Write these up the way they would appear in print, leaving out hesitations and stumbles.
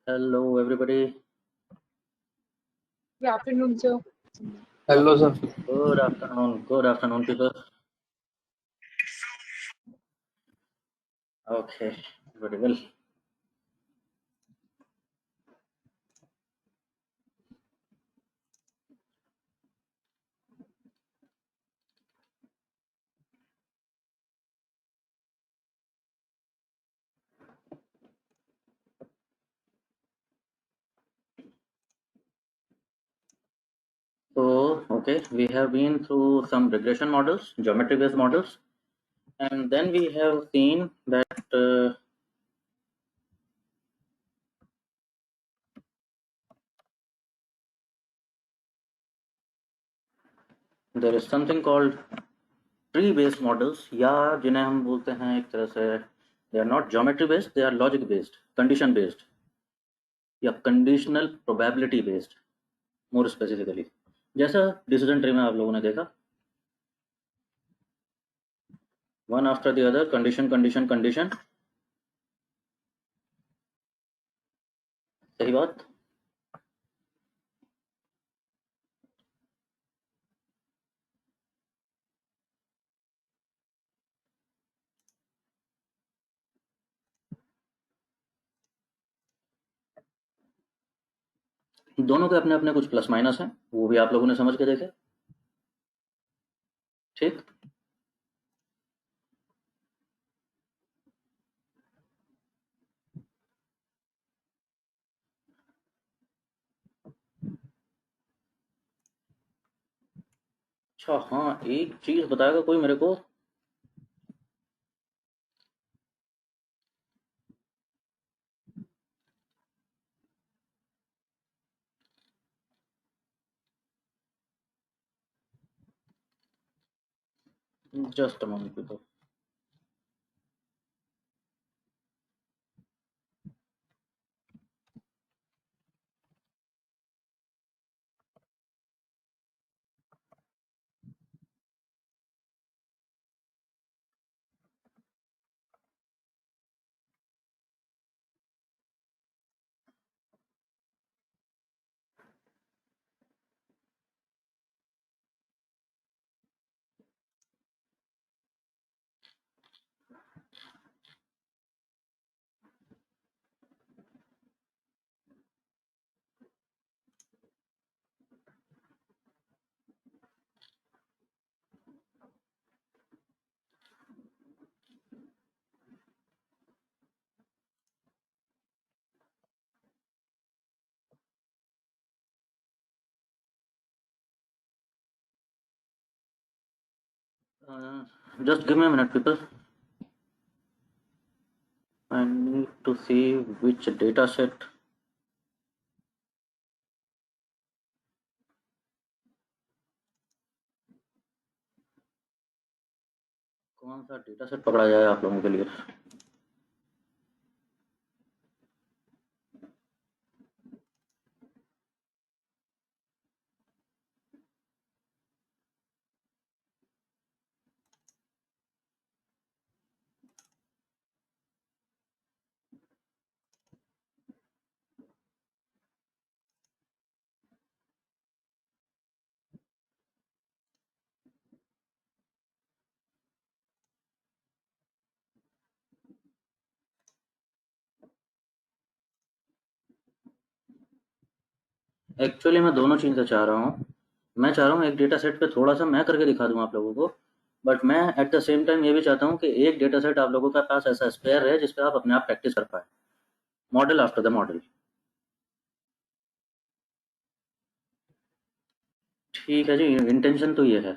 Hello, everybody. Good afternoon, sir. Hello, sir. Good afternoon. Good afternoon, people. Okay, very well. So, okay, we have been through some regression models, geometry-based models, and then we have seen that there is something called tree-based models, या जिन्हें हम बोलते हैं एक तरह से they are not geometry-based, they are logic-based, condition-based, या conditional probability-based, more specifically. जैसा डिसीजन ट्री में आप लोगों ने देखा, one after the other, condition, condition, condition. सही बात. दोनों के अपने अपने कुछ प्लस माइनस हैं, वो भी आप लोगों ने समझ के देखे. ठीक. अच्छा, हाँ, एक चीज बताएगा कोई मेरे को. Just a moment people. Just give me a minute, people. I need to see which data set. कौन सा डेटा सेट पकड़ा जाए आप लोगों के लिए. एक्चुअली मैं दोनों चीज़ें चाह रहा हूँ. मैं चाह रहा हूँ एक डेटा सेट पे थोड़ा सा मैं करके दिखा दूँ आप लोगों को, बट मैं एट द सेम टाइम ये भी चाहता हूँ कि एक डेटा सेट आप लोगों के पास ऐसा स्पेयर है जिस पे आप अपने आप प्रैक्टिस कर पाए, मॉडल आफ्टर द मॉडल. ठीक है जी, इंटेंशन तो ये है.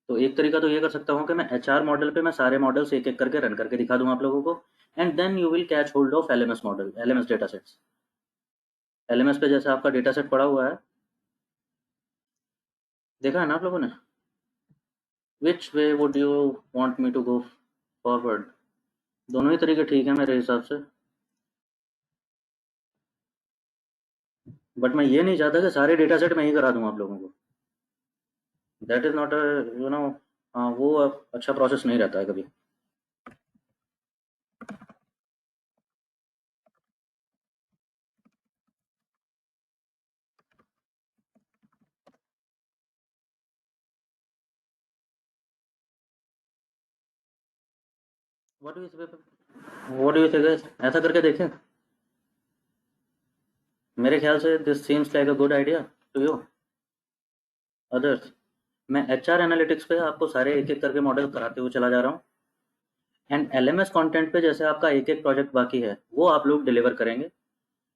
तो एक तरीका तो ये कर सकता हूँ कि मैं एचआर मॉडल पे मैं सारे मॉडल्स एक एक करके रन करके दिखा दूँ आप लोगों को, and then you will catch hold of LMS model, LMS data sets. LMS पे जैसे आपका डेटा सेट पड़ा हुआ है, देखा है ना आप लोगों ने. Which way would you want me to go forward. दोनों ही तरीके ठीक है मेरे हिसाब से, बट मैं ये नहीं चाहता कि सारे डेटा सेट मैं ही करा दूँ आप लोगों को. That is not a you know वो अच्छा प्रोसेस नहीं रहता है कभी. What do you say guys, ऐसा करके देखें? मेरे ख्याल से this seems like a good idea to you others. मैं एचआर एनालिटिक्स पे आपको सारे एक एक करके मॉडल कराते हुए चला जा रहा हूँ, एंड एलएमएस कंटेंट पे जैसे आपका एक एक प्रोजेक्ट बाकी है वो आप लोग डिलीवर करेंगे।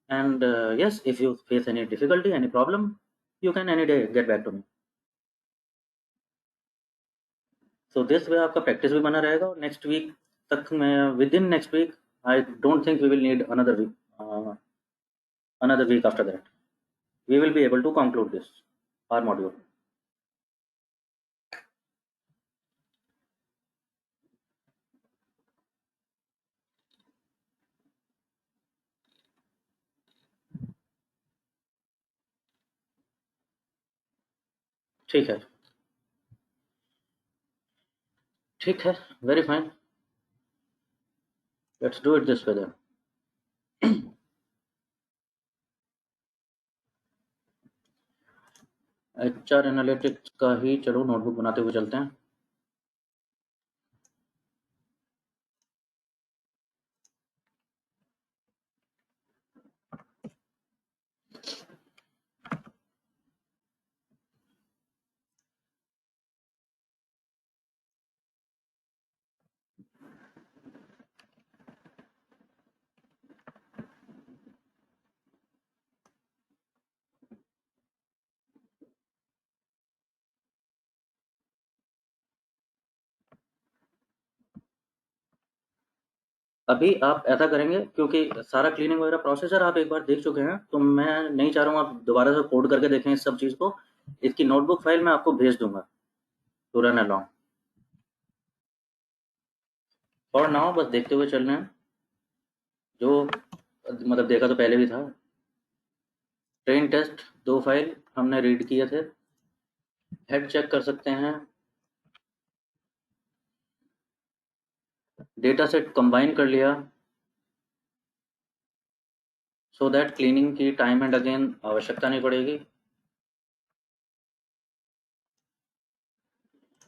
And yes, if you face any difficulty, any problem, you can any day get back to me. So this way आपका प्रैक्टिस भी बना रहेगा, और नेक्स्ट वीक तक मैं, within next week, I don't think we will need another week after that, we will be able to conclude this our module. ठीक है, ठीक है, very fine, let's do it this way then. HR analytics का ही चलो notebook बनाते हुए चलते हैं। अभी आप ऐसा करेंगे, क्योंकि सारा क्लीनिंग वगैरह प्रोसेसर आप एक बार देख चुके हैं, तो मैं नहीं चाह रहा हूँ आप दोबारा से कोड करके देखें इस सब चीज़ को। इसकी नोटबुक फाइल मैं आपको भेज दूंगा टू रन अलॉन्ग। और नाउ बस देखते हुए चल रहे हैं, जो मतलब देखा तो पहले भी था। ट्रेन टेस्ट 2 फाइल हमने रीड किए थे, हेड चेक कर सकते हैं, डेटा सेट कंबाइन कर लिया, सो दैट क्लीनिंग की टाइम एंड अगेन आवश्यकता नहीं पड़ेगी।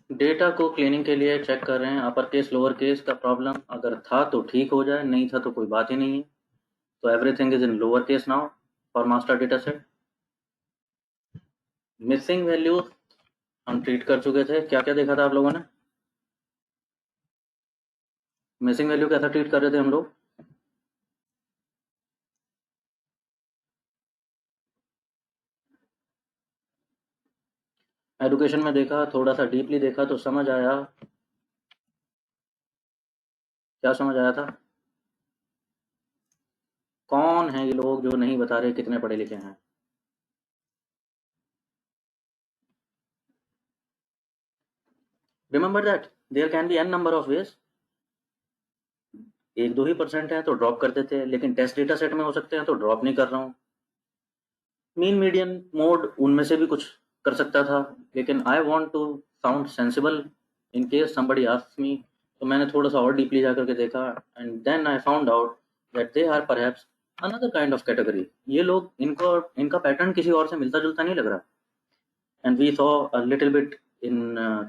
डेटा को क्लीनिंग के लिए चेक कर रहे हैं, अपर केस लोअर केस का प्रॉब्लम अगर था तो ठीक हो जाए, नहीं था तो कोई बात ही नहीं है। तो everything is in lower case now for master data set. Missing value हम ट्रीट कर चुके थे, क्या क्या देखा था आप लोगों ने? मिसिंग वैल्यू कैसा ट्रीट कर रहे थे हम लोग? एडुकेशन में देखा, थोड़ा सा डीपली देखा तो समझ आया। क्या समझ आया था? कौन है ये लोग जो नहीं बता रहे कितने पढ़े लिखे हैं? Remember that there can be an number of ways. 1-2% है तो ड्रॉप कर देते हैं, लेकिन टेस्ट डेटा सेट में हो सकते हैं तो ड्रॉप नहीं कर रहा हूँ। मीन मीडियन मोड उनमें से भी कुछ कर सकता था, लेकिन I want to sound sensible in case somebody asks me. तो मैंने थोड़ा सा और डीपली जा करके देखा, and then I found out that they are perhaps another kind of category. ये लोग, इनको इनका पैटर्न किसी और से मिलता जुलता नहीं लग रहा। And we saw a little bit in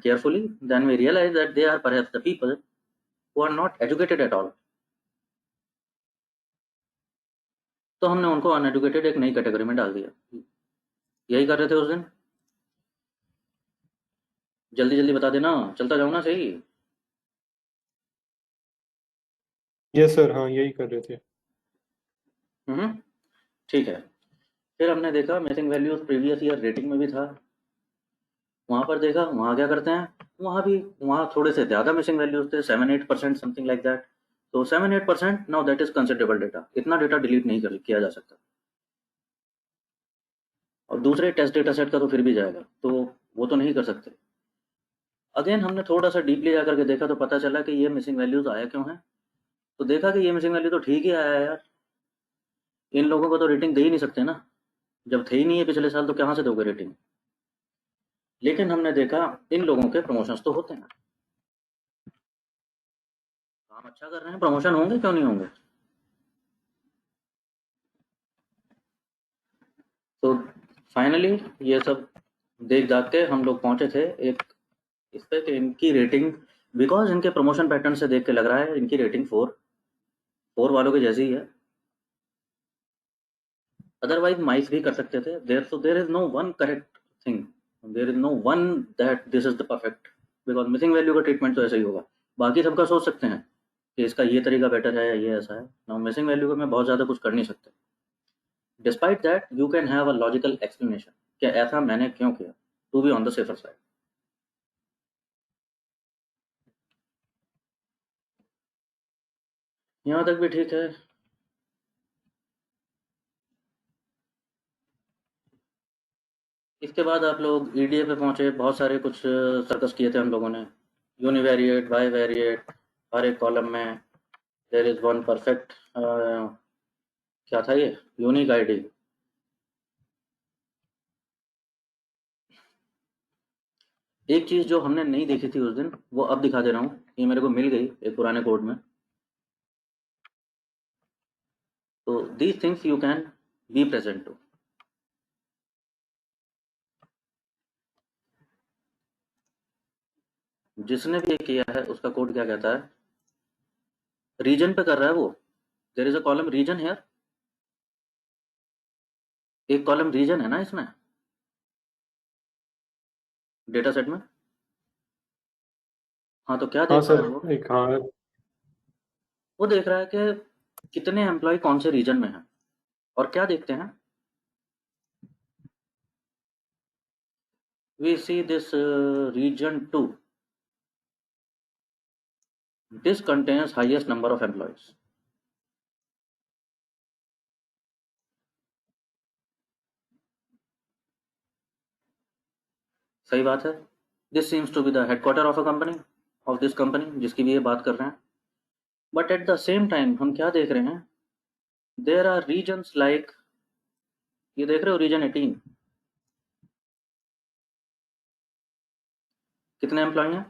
carefully, then we realize that they are perhaps the people who are not educated at all. तो हमने उनको अनएडुकेटेड एक नई कैटेगरी में डाल दिया। यही कर रहे थे उस दिन। जल्दी जल्दी बता देना, चलता जाऊँ ना सही? यस सर, हाँ यही कर रहे थे। ठीक है। फिर हमने देखा missing values previous year rating में भी था, वहाँ पर देखा वहाँ क्या करते हैं, वहाँ भी, वहाँ थोड़े से ज़्यादा मिसिंग वैल्यूज थे, 7-8% समथिंग लाइक दैट। तो 7-8%, now that is considerable data, इतना डेटा डिलीट नहीं किया जा सकता। और दूसरे टेस्ट डेटा सेट का तो फिर भी जाएगा, तो वो तो नहीं कर सकते। अगेन हमने थोड़ा सा डीपली जा करके देखा तो पता चला कि ये मिसिंग वैल्यूज आया क्यों है। तो देखा कि ये मिसिंग वैल्यू तो ठीक ही आया है यार, इन लोगों को तो रेटिंग दे ही नहीं सकते ना, जब थे ही नहीं है पिछले साल तो कहाँ से दोगे रेटिंग। लेकिन हमने देखा इन लोगों के प्रमोशंस तो होते हैं, काम अच्छा कर रहे हैं, प्रमोशन होंगे क्यों नहीं होंगे। तो फाइनली ये सब देख दाख के हम लोग पहुंचे थे एक इस पे कि इनकी रेटिंग बिकॉज इनके प्रमोशन पैटर्न से देख के लग रहा है इनकी रेटिंग 4 वालों के जैसी ही है। अदरवाइज माइस भी कर सकते थे। There is no one correct thing, there is no one that this is the perfect, because missing value का ट्रीटमेंट तो ऐसा ही होगा। बाकी सबका सोच सकते हैं कि इसका ये तरीका बेटर है या ये ऐसा है। नाउ मिसिंग वैल्यू का मैं बहुत ज़्यादा कुछ कर नहीं सकते। Despite that you can have a logical explanation कि ऐसा मैंने क्यों किया, to be on the safer side. यहाँ तक भी ठीक है। इसके बाद आप लोग ईडीए पे पहुंचे। बहुत सारे कुछ सर्कस किए थे हम लोगों ने। यूनिवेरिएट, बाई वेरिएट, हर एक कॉलम में देर इज वन परफेक्ट, क्या था ये, यूनिक आईडी। एक चीज़ जो हमने नहीं देखी थी उस दिन, वो अब दिखा दे रहा हूँ। ये मेरे को मिल गई एक पुराने कोड में। तो these things you can be present to. जिसने भी ये किया है उसका कोड क्या कहता है, रीजन पे कर रहा है वो। There is a column region here, एक कॉलम रीजन है ना इसमें डेटा सेट में। हाँ, तो क्या हाँ देख रहा सर, है वो? एक हाँ। वो देख रहा है कि कितने एम्प्लॉय कौन से रीजन में हैं। और क्या देखते हैं, we see this region 2, this contains highest number of employees. सही बात है। This seems to be the headquarter of a company, of this company जिसकी भी ये बात कर रहे हैं। But at the same time हम क्या देख रहे हैं, देर आर रीजन्स लाइक, ये देख रहे हो रीजन 18, कितने एम्प्लॉय हैं?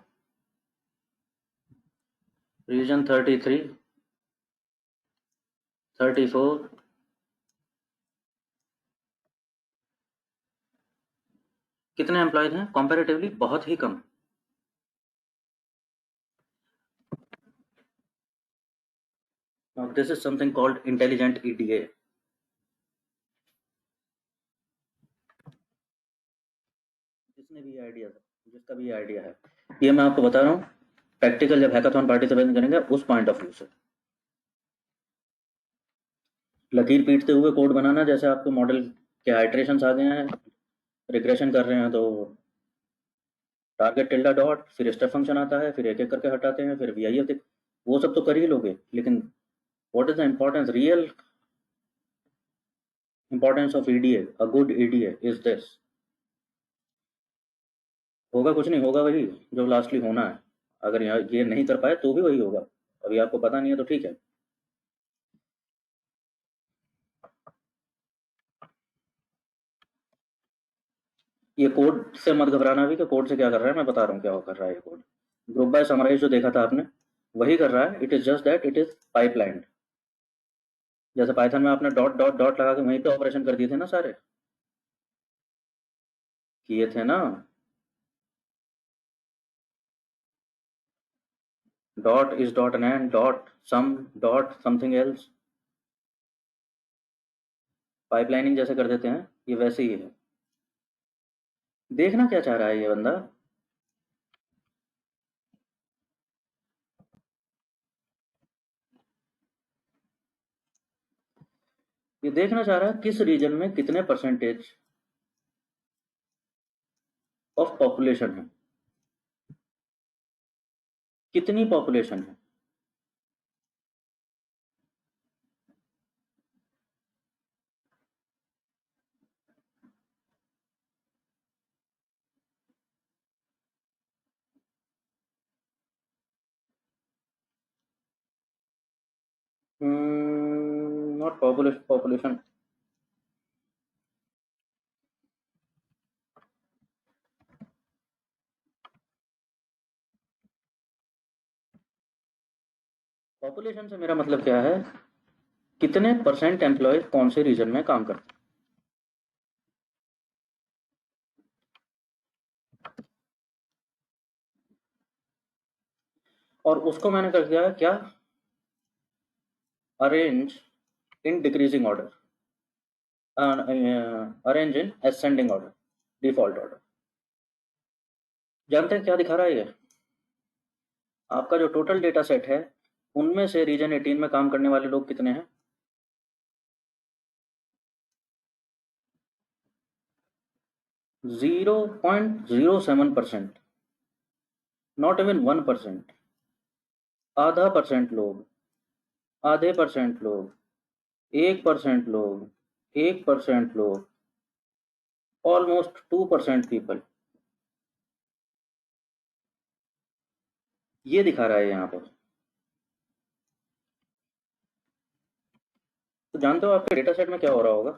रीजन 33, 34, कितने एम्प्लॉयज हैं? कंपैरेटिवली बहुत ही कम। Now this is something called intelligent EDA। जिसने भी आइडिया है, जिसका भी आइडिया है, ये मैं आपको बता रहा हूँ प्रैक्टिकल जब हैकाथॉन पार्टिसिपेट करेंगे उस पॉइंट ऑफ व्यू से। लकीर पीटते हुए कोड बनाना, जैसे आपको मॉडल के आइट्रेशंस आ गए हैं, रिग्रेशन कर रहे हैं तो टारगेट टिल्डा डॉट, फिर स्टेप फंक्शन आता है, फिर एक एक करके हटाते हैं, फिर वीआईएफ, वो सब तो कर ही लोगे। लेकिन what is the importance, real importance of EDA, a good EDA is this. होगा कुछ नहीं, होगा वही जो लास्टली होना है। अगर यहाँ ये नहीं कर पाए तो भी वही होगा। अभी आपको पता नहीं है तो ठीक है। ये कोड से मत घबराना भी कि कोड से क्या कर रहा है, मैं बता रहा हूँ क्या कर रहा है ये कोड। ग्रुप बाय समराइज जो देखा था आपने, वही कर रहा है। It is just that it is pipeline. जैसे पाइथन में आपने डॉट डॉट डॉट लगा के वहीं पे ऑपरेशन कर दिए थे ना, सारे किए थे ना। Dot is dot n dot sum dot something else, pipelining जैसे कर देते हैं, ये वैसे ही है। देखना क्या चाह रहा है ये बंदा, ये देखना चाह रहा है किस रीजन में कितने परसेंटेज ऑफ पॉपुलेशन है, कितनी पॉपुलेशन है। नॉट पॉपुलेशन, पॉपुलेशन, पॉपुलेशन से मेरा मतलब क्या है, कितने परसेंट एम्प्लॉयज कौन से रीजन में काम करते और उसको मैंने कर दिया क्या, arrange in decreasing order, arrange in ascending order, default order. जानते हैं क्या दिखा रहा है ये? आपका जो टोटल डेटा सेट है उनमें से रीजन 18 में काम करने वाले लोग कितने हैं? 0.07%, नॉट इवन 1%। आधा परसेंट लोग, आधे परसेंट लोग, 1% लोग, 1% लोग, ऑलमोस्ट 2% पीपल, ये दिखा रहा है यहाँ पर। तो जानते हो आपके डेटा सेट में क्या हो रहा होगा?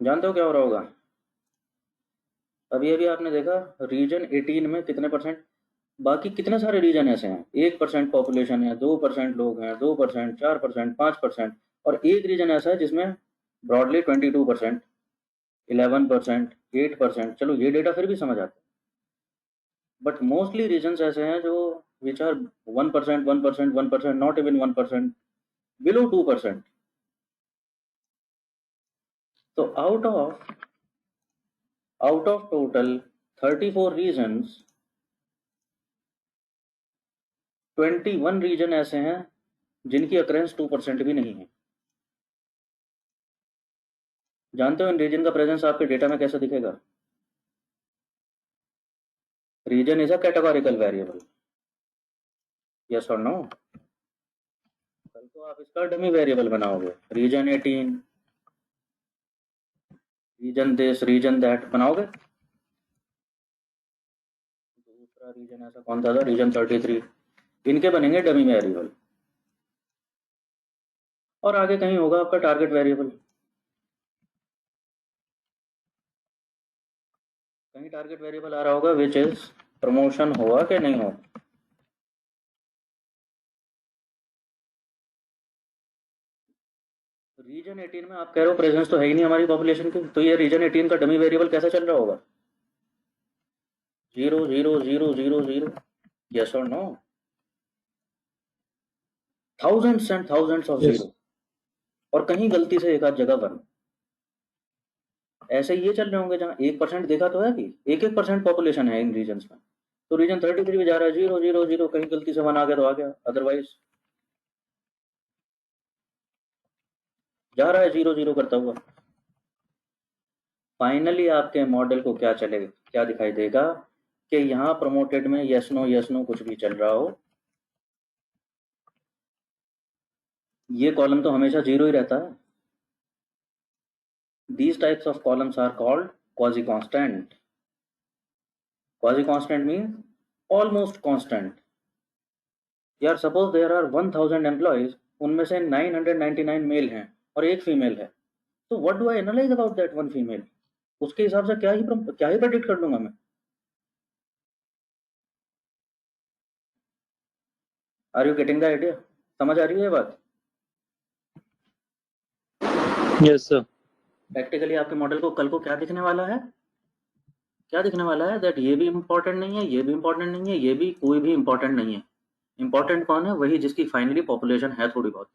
जानते हो क्या हो रहा होगा? अभी अभी आपने देखा रीजन 18 में कितने परसेंट, बाकी कितने सारे रीजन ऐसे हैं, 1% पॉपुलेशन है, 2% लोग हैं, 2%, 4%, 5%, और एक रीजन ऐसा है जिसमें ब्रॉडली 22%, 11%, 8%। चलो ये डेटा फिर भी समझ आता है, बट मोस्टली रीजन्स ऐसे हैं जो which are 1%, 1%, 1%, not even 1%, below 2%। तो out of total 34 regions, 21 region ऐसे हैं जिनकी अक्रेंस 2% भी नहीं है। जानते हो इन रीजन का प्रेजेंस आपके डेटा में कैसे दिखेगा? Region is a categorical variable, yes और नो? कल को आप इसका डमी वेरिएबल बनाओगे, region 18, region this, region that बनाओगे। दूसरा रीजन ऐसा कौन सा था, रीजन 33, इनके बनेंगे डमी वेरिएबल। और आगे कहीं होगा आपका टारगेट वेरिएबल, कहीं टारगेट वेरिएबल आ रहा होगा विच इज प्रमोशन, होगा कि नहीं होगा? रीजन 18 में आप कह रहे हो प्रेजेंस तो है ही नहीं हमारी पॉपुलेशन की, तो ये रीजन 18 का डमी वेरिएबल कैसे चल रहा होगा? 0 0 0 0 0, यस और no? Thousands and thousands of yes. Zero, और कहीं गलती से एक आध जगह 1। ऐसे ये चल रहे होंगे जहाँ 1% देखा तो है कि 1% पॉपुलेशन है इन रीजन में, तो रीजन 33 में जा रहा है 0 0 0, कहीं गलती से 1 आ गया तो आ गया, अदरवाइज जा रहा है 0 0 करता हुआ। फाइनली आपके मॉडल को क्या चलेगा, क्या दिखाई देगा कि यहाँ प्रमोटेड में यस नो कुछ भी चल रहा हो, ये कॉलम तो हमेशा 0 ही रहता है। These types of columns are called quasi-constant. Quasi-constant means almost constant. यार सपोज देयर आर 1000 एम्प्लॉयज, उनमें से 999 मेल हैं और एक फीमेल है, तो what do I analyse about that one female? उसके हिसाब से क्या ही प्रेडिक्ट कर लूंगा मैं? Are you getting the idea? समझ आ रही है ये बात? Yes sir. प्रैक्टिकली आपके मॉडल को कल को क्या दिखने वाला है, क्या दिखने वाला है, दैट ये भी इंपॉर्टेंट नहीं है, ये भी इंपॉर्टेंट नहीं है, ये भी, कोई भी इंपॉर्टेंट नहीं है। इंपॉर्टेंट कौन है? वही जिसकी फाइनली पॉपुलेशन है थोड़ी बहुत।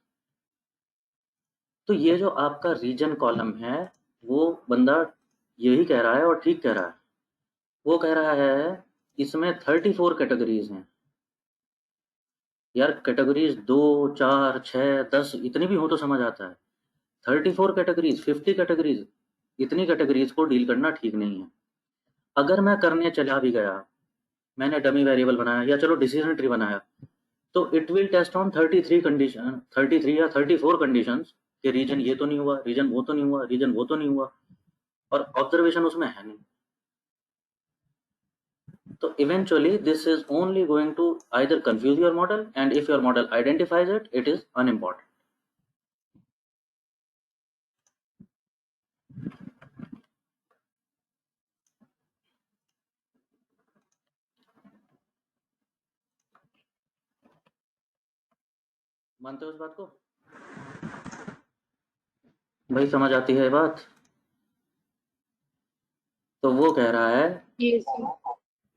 तो ये जो आपका रीजन कॉलम है, वो बंदा यही कह रहा है और ठीक कह रहा है। वो कह रहा है इसमें 34 कैटेगरीज हैं। यार कैटेगरीज 2, 4, 6, 10 इतनी भी हो तो समझ आता है। 34 कैटेगरीज, 50 कैटेगरीज, इतनी कैटेगरीज को डील करना ठीक नहीं है। अगर मैं करने चला भी गया, मैंने डमी वेरिएबल बनाया या चलो डिसीजन ट्री बनाया, तो it will test on 33 condition, 33 या 34 कंडीशंस कि रीजन ये तो नहीं हुआ, रीजन वो तो नहीं हुआ, रीजन वो तो नहीं हुआ, और ऑब्जर्वेशन उसमें है नहीं। So eventually this is only going to either confuse your model, and if your model identifies it, it is unimportant. मानते हो इस बात को? भाई समझ आती है ये बात? तो वो कह रहा है Yes.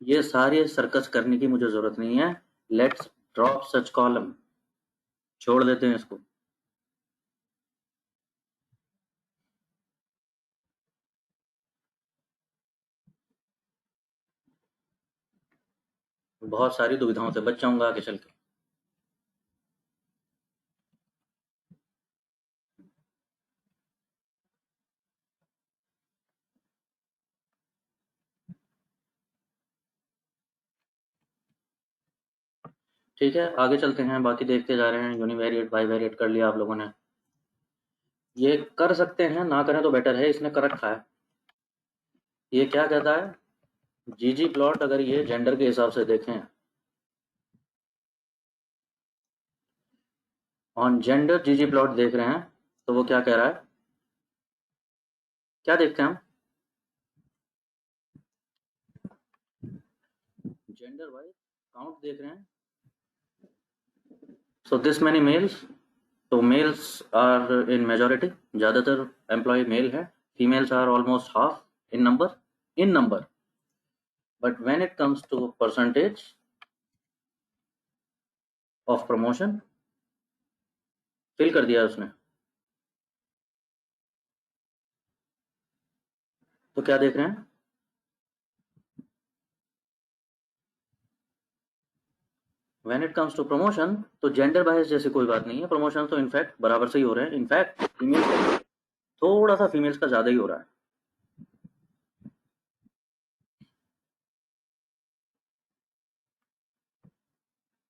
ये सारी सर्कस करने की मुझे जरूरत नहीं है, लेट्स ड्रॉप सच कॉलम, छोड़ देते हैं इसको। बहुत सारी दुविधाओं से बच जाऊंगा आगे चल के। ठीक है, आगे चलते हैं, बाकी देखते जा रहे हैं। यूनिवेरिएट बाईवेरिएट कर लिया आप लोगों ने, ये कर सकते हैं, ना करें तो बेटर है, इसने कर रखा है। ये क्या कहता है, जीजी प्लॉट, अगर ये जेंडर के हिसाब से देखें, ऑन जेंडर जीजी प्लॉट देख रहे हैं, तो वो क्या कह रहा है, क्या देखते हैं हम, जेंडर वाइज काउंट देख रहे हैं। सो दिस मैनी मेल्स, तो मेल्स आर इन मेजॉरिटी, ज़्यादातर एम्प्लॉय मेल है, females are almost half in number, but when it comes to percentage of promotion, fill कर दिया उसने। तो क्या देख रहे हैं, when it comes to promotion, तो जेंडर बायस जैसी कोई बात नहीं है, प्रमोशन तो इनफैक्ट बराबर से ही हो रहे हैं, इनफैक्ट फीमेल्स थोड़ा सा फीमेल्स का ज़्यादा ही हो रहा है।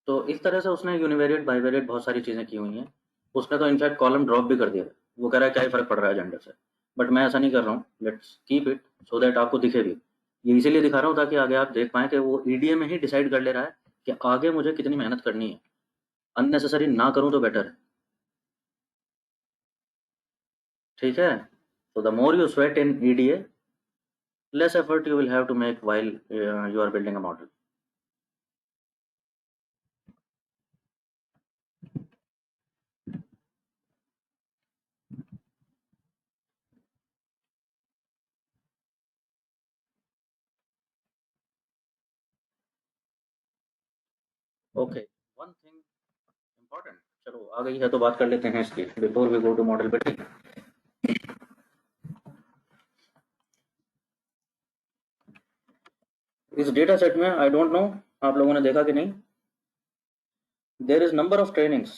तो इस तरह से उसने यूनिवेरिएट बाईवेरिएट बहुत सारी चीज़ें की हुई हैं। उसने तो इनफैक्ट कॉलम ड्रॉप भी कर दिया, वो कह रहा है क्या ही फ़र्क पड़ रहा है जेंडर से, बट मैं ऐसा नहीं कर रहा हूँ, let's keep it so that आपको दिखे भी। ये इसीलिए दिखा रहा हूँ ताकि आगे आप देख पाएँ कि वो ईडीए में ही डिसाइड कर ले रहा है कि आगे मुझे कितनी मेहनत करनी है, अननेसेसरी ना करूँ तो बेटर है। ठीक है, so the more you sweat in EDA, less effort you will have to make while you are building a model. Okay, one thing important, चलो आ गई है तो बात कर लेते हैं इसकी, before we go to model building. इस डेटा सेट में आई डोंट नो आप लोगों ने देखा कि नहीं, there is number of trainings,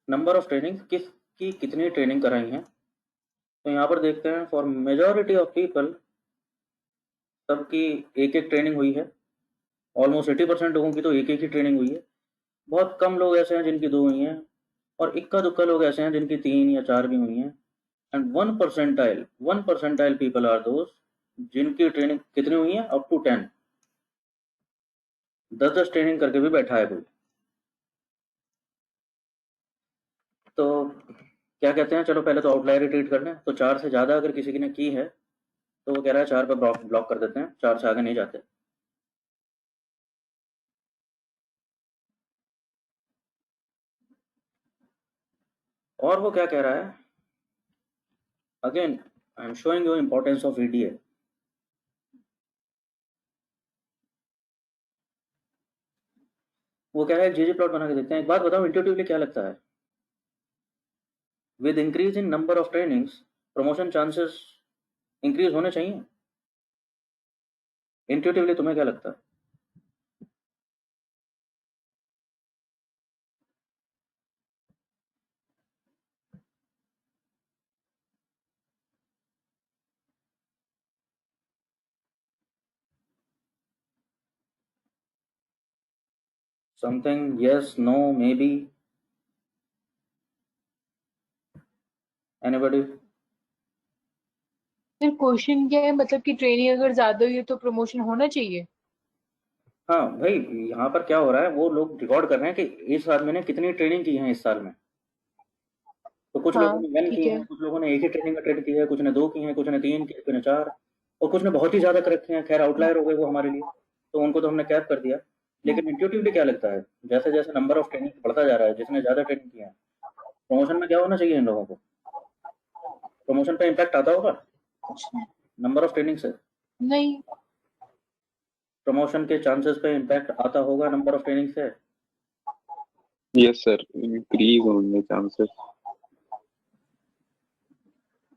number of training किसकी कितनी ट्रेनिंग कराई है। तो यहाँ पर देखते हैं फॉर मेजॉरिटी ऑफ पीपल, सबकी एक एक ट्रेनिंग हुई है, ऑलमोस्ट 80% लोगों की तो एक एक ही ट्रेनिंग हुई है। बहुत कम लोग ऐसे हैं जिनकी 2 हुई हैं, और इक्का दुक्का लोग ऐसे हैं जिनकी 3 या 4 भी हुई हैं। And 1 percentile people are those जिनकी ट्रेनिंग कितनी हुई है, अप टू 10, 10 ट्रेनिंग करके भी बैठा है कोई। तो क्या कहते हैं, चलो पहले तो आउटलायर ट्रीट कर लें, तो 4 से ज़्यादा अगर किसी ने की है तो वो कह रहा है 4 पे ब्लॉक कर देते हैं, 4 से आगे नहीं जाते। और वो क्या कह रहा है, again I am showing you importance of EDA. वो कह रहा है जीजी प्लॉट बना के देखते हैं। एक बात बताओ, इंट्यूटिवली क्या लगता है, with increase in number of trainings promotion chances increase होने चाहिए? इंट्यूटिवली तुम्हें क्या लगता है? Something, yes, no, maybe, anybody? फिर क्वेश्चन क्या है, मतलब कि ट्रेनिंग अगर ज्यादा हुई है तो प्रमोशन होना चाहिए? हाँ भाई, यहाँ पर क्या हो रहा है, वो लोग रिकॉर्ड कर रहे हैं कि इस आदमी ने कितनी ट्रेनिंग की है इस साल में। तो कुछ लोगों हाँ, ने 1 ठीक की है। है, कुछ लोगों ने एक ही ट्रेनिंग अटेंड की है, कुछ ने 2 की है, कुछ ने 3 की, कुछ ने 4, और कुछ ने बहुत ही ज़्यादा कर रखे हैं। खैर आउटलायर हो गए वो हमारे लिए, तो उनको तो हमने कैप कर दिया। लेकिन इंट्यूटिवली क्या लगता है, जैसे जैसे नंबर ऑफ ट्रेनिंग बढ़ता जा रहा है, जिसने ज़्यादा ट्रेनिंग किया है, प्रमोशन में क्या होना चाहिए इन लोगों को? प्रमोशन पे इम्पैक्ट आता होगा कुछ नहीं। नंबर ऑफ ट्रेनिंग से? नहीं, प्रमोशन के चांसेस पे इम्पैक्ट आता होगा नंबर ऑफ ट्रेनिंग से? यस सर, इंक्रीज होंगे चांसेस।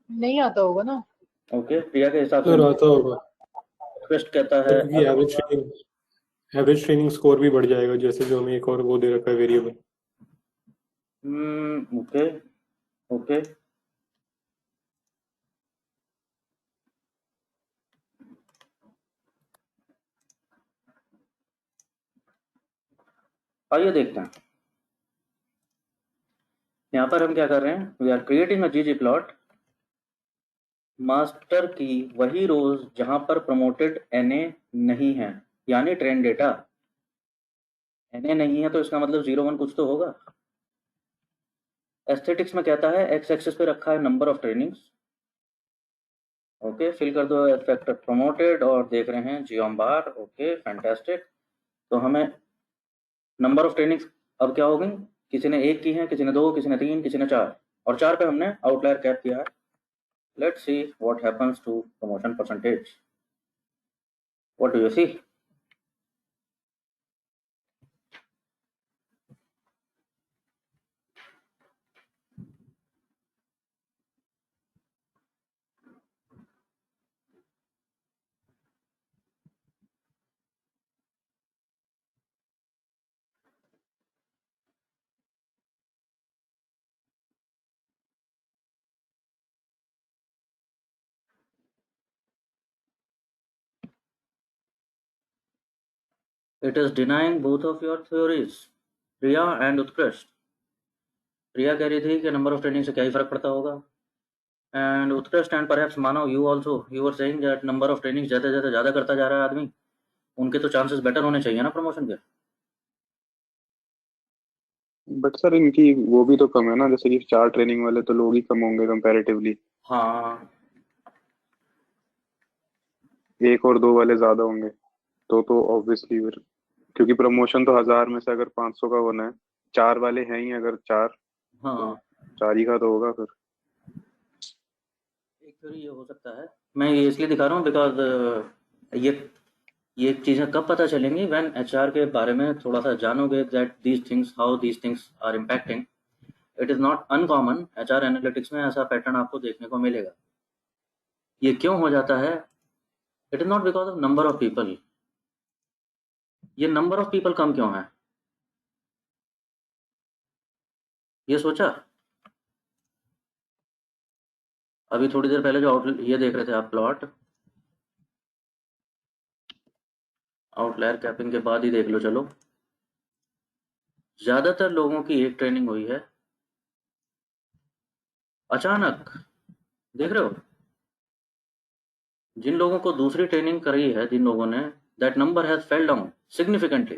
नहीं आता होगा ना। ओके, प्रिया के हिसाब सर से आता होगा रिक्वेस्ट कहता है सर, क्योंकि आता होगा। एवरेज ट्रेनिंग स्कोर भी बढ़ जाएगा, जैसे जो हमें एक और वो दे रखा है वेरिएबल। Okay okay. आइए देखते हैं यहाँ पर हम क्या कर रहे हैं। वी आर क्रिएटिंग अ जीजी प्लॉट मास्टर की वही रोज जहां पर प्रमोटेड एनए नहीं है, यानी ट्रेंड डेटा एनए नहीं है, तो इसका मतलब 0 1 कुछ तो होगा। एस्थेटिक्स में कहता है एक्स एक्सिस पे रखा है number of trainings. Okay, fill कर दो फैक्टर प्रमोटेड और देख रहे हैं जियोम बार। Okay fantastic. तो हमें नंबर ऑफ ट्रेनिंग्स अब क्या हो गई, किसी ने 1 की है, किसी ने 2, किसी ने 3, किसी ने 4, और 4 पे हमने आउटलायर कैप किया है। Let's see what happens to promotion percentage. What do you see? It is denying both of your theories, Priya and Utkrisht. Priya कह रही थी कि नंबर ऑफ ट्रेनिंग से क्या ही फर्क पड़ता होगा, एंड उत्कृष्ट and perhaps Manav you also you were saying that number of training जैसे जैसे ज़्यादा करता जा रहा है आदमी, उनके तो चांसेस बेटर होने चाहिए ना प्रमोशन के। बट सर इनकी वो भी तो कम है ना, जैसे कि 4 ट्रेनिंग वाले तो लोग ही कम होंगे कंपैरेटिवली। हाँ 1 और 2 वाले ज्यादा होंगे। तो ऑब्वियसली फिर, क्योंकि प्रमोशन तो 1000 में से अगर 500 का होना है, 4 वाले हैं ही अगर 4, तो हाँ, 4 ही का तो होगा फिर। एक थ्योरी ये हो सकता है। मैं ये इसलिए दिखा रहा हूँ बिकॉज ये चीज़ें कब पता चलेंगी, व्हेन एचआर के बारे में थोड़ा सा जानोगे, that these things how these things are impacting. It is not uncommon, HR analytics में ऐसा पैटर्न आपको देखने को मिलेगा। ये क्यों हो जाता है? It is not because of number of people. ये नंबर ऑफ पीपल कम क्यों है, ये सोचा? अभी थोड़ी देर पहले जो ये देख रहे थे आप प्लॉट, आउटलायर कैपिंग के बाद ही देख लो। चलो, ज़्यादातर लोगों की एक ट्रेनिंग हुई है, अचानक देख रहे हो जिन लोगों को दूसरी ट्रेनिंग करी है, जिन लोगों ने, that number has fell down significantly.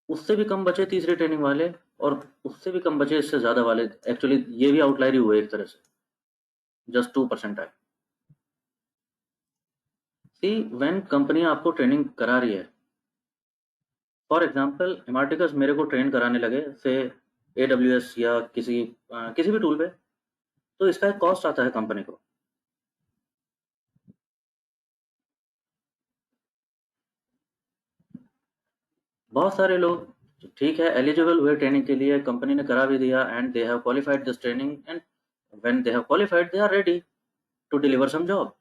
उससे भी कम बचे तीसरी ट्रेनिंग वाले, और उससे भी कम बचे इससे ज़्यादा वाले। एक्चुअली ये भी आउटलायर ही हुए एक तरह से, जस्ट 2% आए। सी, व्हेन कंपनी आपको ट्रेनिंग करा रही है, फॉर एग्जाम्पल हिमाटिकस मेरे को ट्रेन कराने लगे से AWS या किसी भी टूल पे, तो इसका एक कॉस्ट आता है कंपनी को। बहुत सारे लोग ठीक है एलिजिबल हुए ट्रेनिंग के लिए, कंपनी ने करा भी दिया, and they have qualified this training, and when they have qualified they are ready to deliver some job.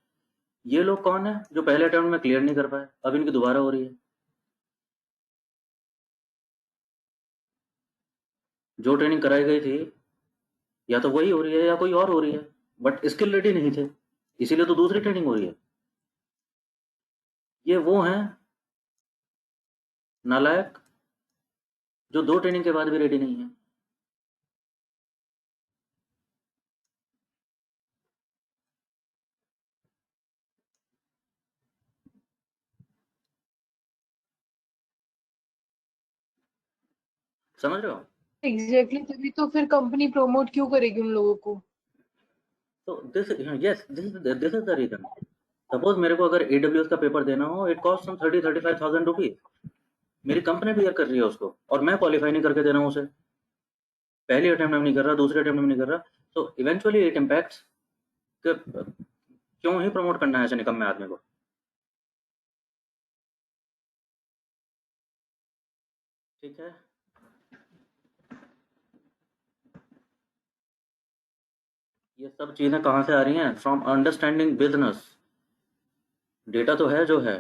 ये लोग कौन है जो पहले अटेम्प्ट में क्लियर नहीं कर पाए, अब इनकी दोबारा हो रही है। जो ट्रेनिंग कराई गई थी या तो वही हो रही है या कोई और हो रही है, बट स्किल रेडी नहीं थे, इसीलिए तो दूसरी ट्रेनिंग हो रही है। ये वो हैं नालायक जो 2 ट्रेनिंग के बाद भी रेडी नहीं है। समझ रहे हो? एग्जैक्टली, तभी तो फिर कंपनी प्रमोट क्यों करेगी उन लोगों को। तो this is the reason. Suppose मेरे को अगर AWS का पेपर देना हो, इट कॉस्ट सम 30-35,000 रुपीज। मेरी कंपनी क्लियर कर रही है उसको और मैं क्वालिफाई नहीं करके दे रहा हूँ उसे, पहली अटेम्प्ट में नहीं कर रहा, दूसरे अटेम्प्ट में नहीं कर रहा, तो इवेंचुअली इट इम्पैक्ट्स कि क्यों ही प्रमोट करना है ऐसे निकम्मे आदमी को। ठीक है, ये सब चीज़ें कहाँ से आ रही हैं? From understanding business. डेटा तो है जो है,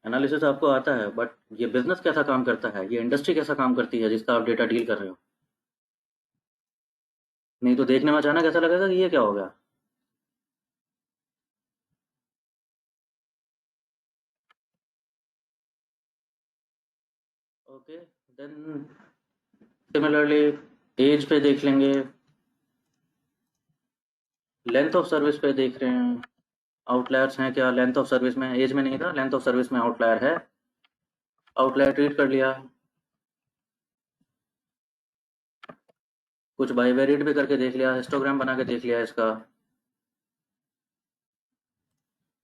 एनालिसिस आपको आता है, बट ये बिजनेस कैसा काम करता है, ये इंडस्ट्री कैसा काम करती है जिसका आप डेटा डील कर रहे हो। नहीं तो देखने में अचानक ऐसा लगेगा कि ये क्या हो गया। ओके, देन सिमिलरली एज पे देख लेंगे, लेंथ ऑफ सर्विस पे देख रहे हैं, आउटलायर्स हैं क्या लेंथ ऑफ सर्विस में? एज में नहीं था, लेंथ ऑफ सर्विस में आउटलायर है, आउटलायर ट्रीट कर लिया। कुछ बाइवेरिएट भी करके देख लिया, हिस्टोग्राम बना के देख लिया इसका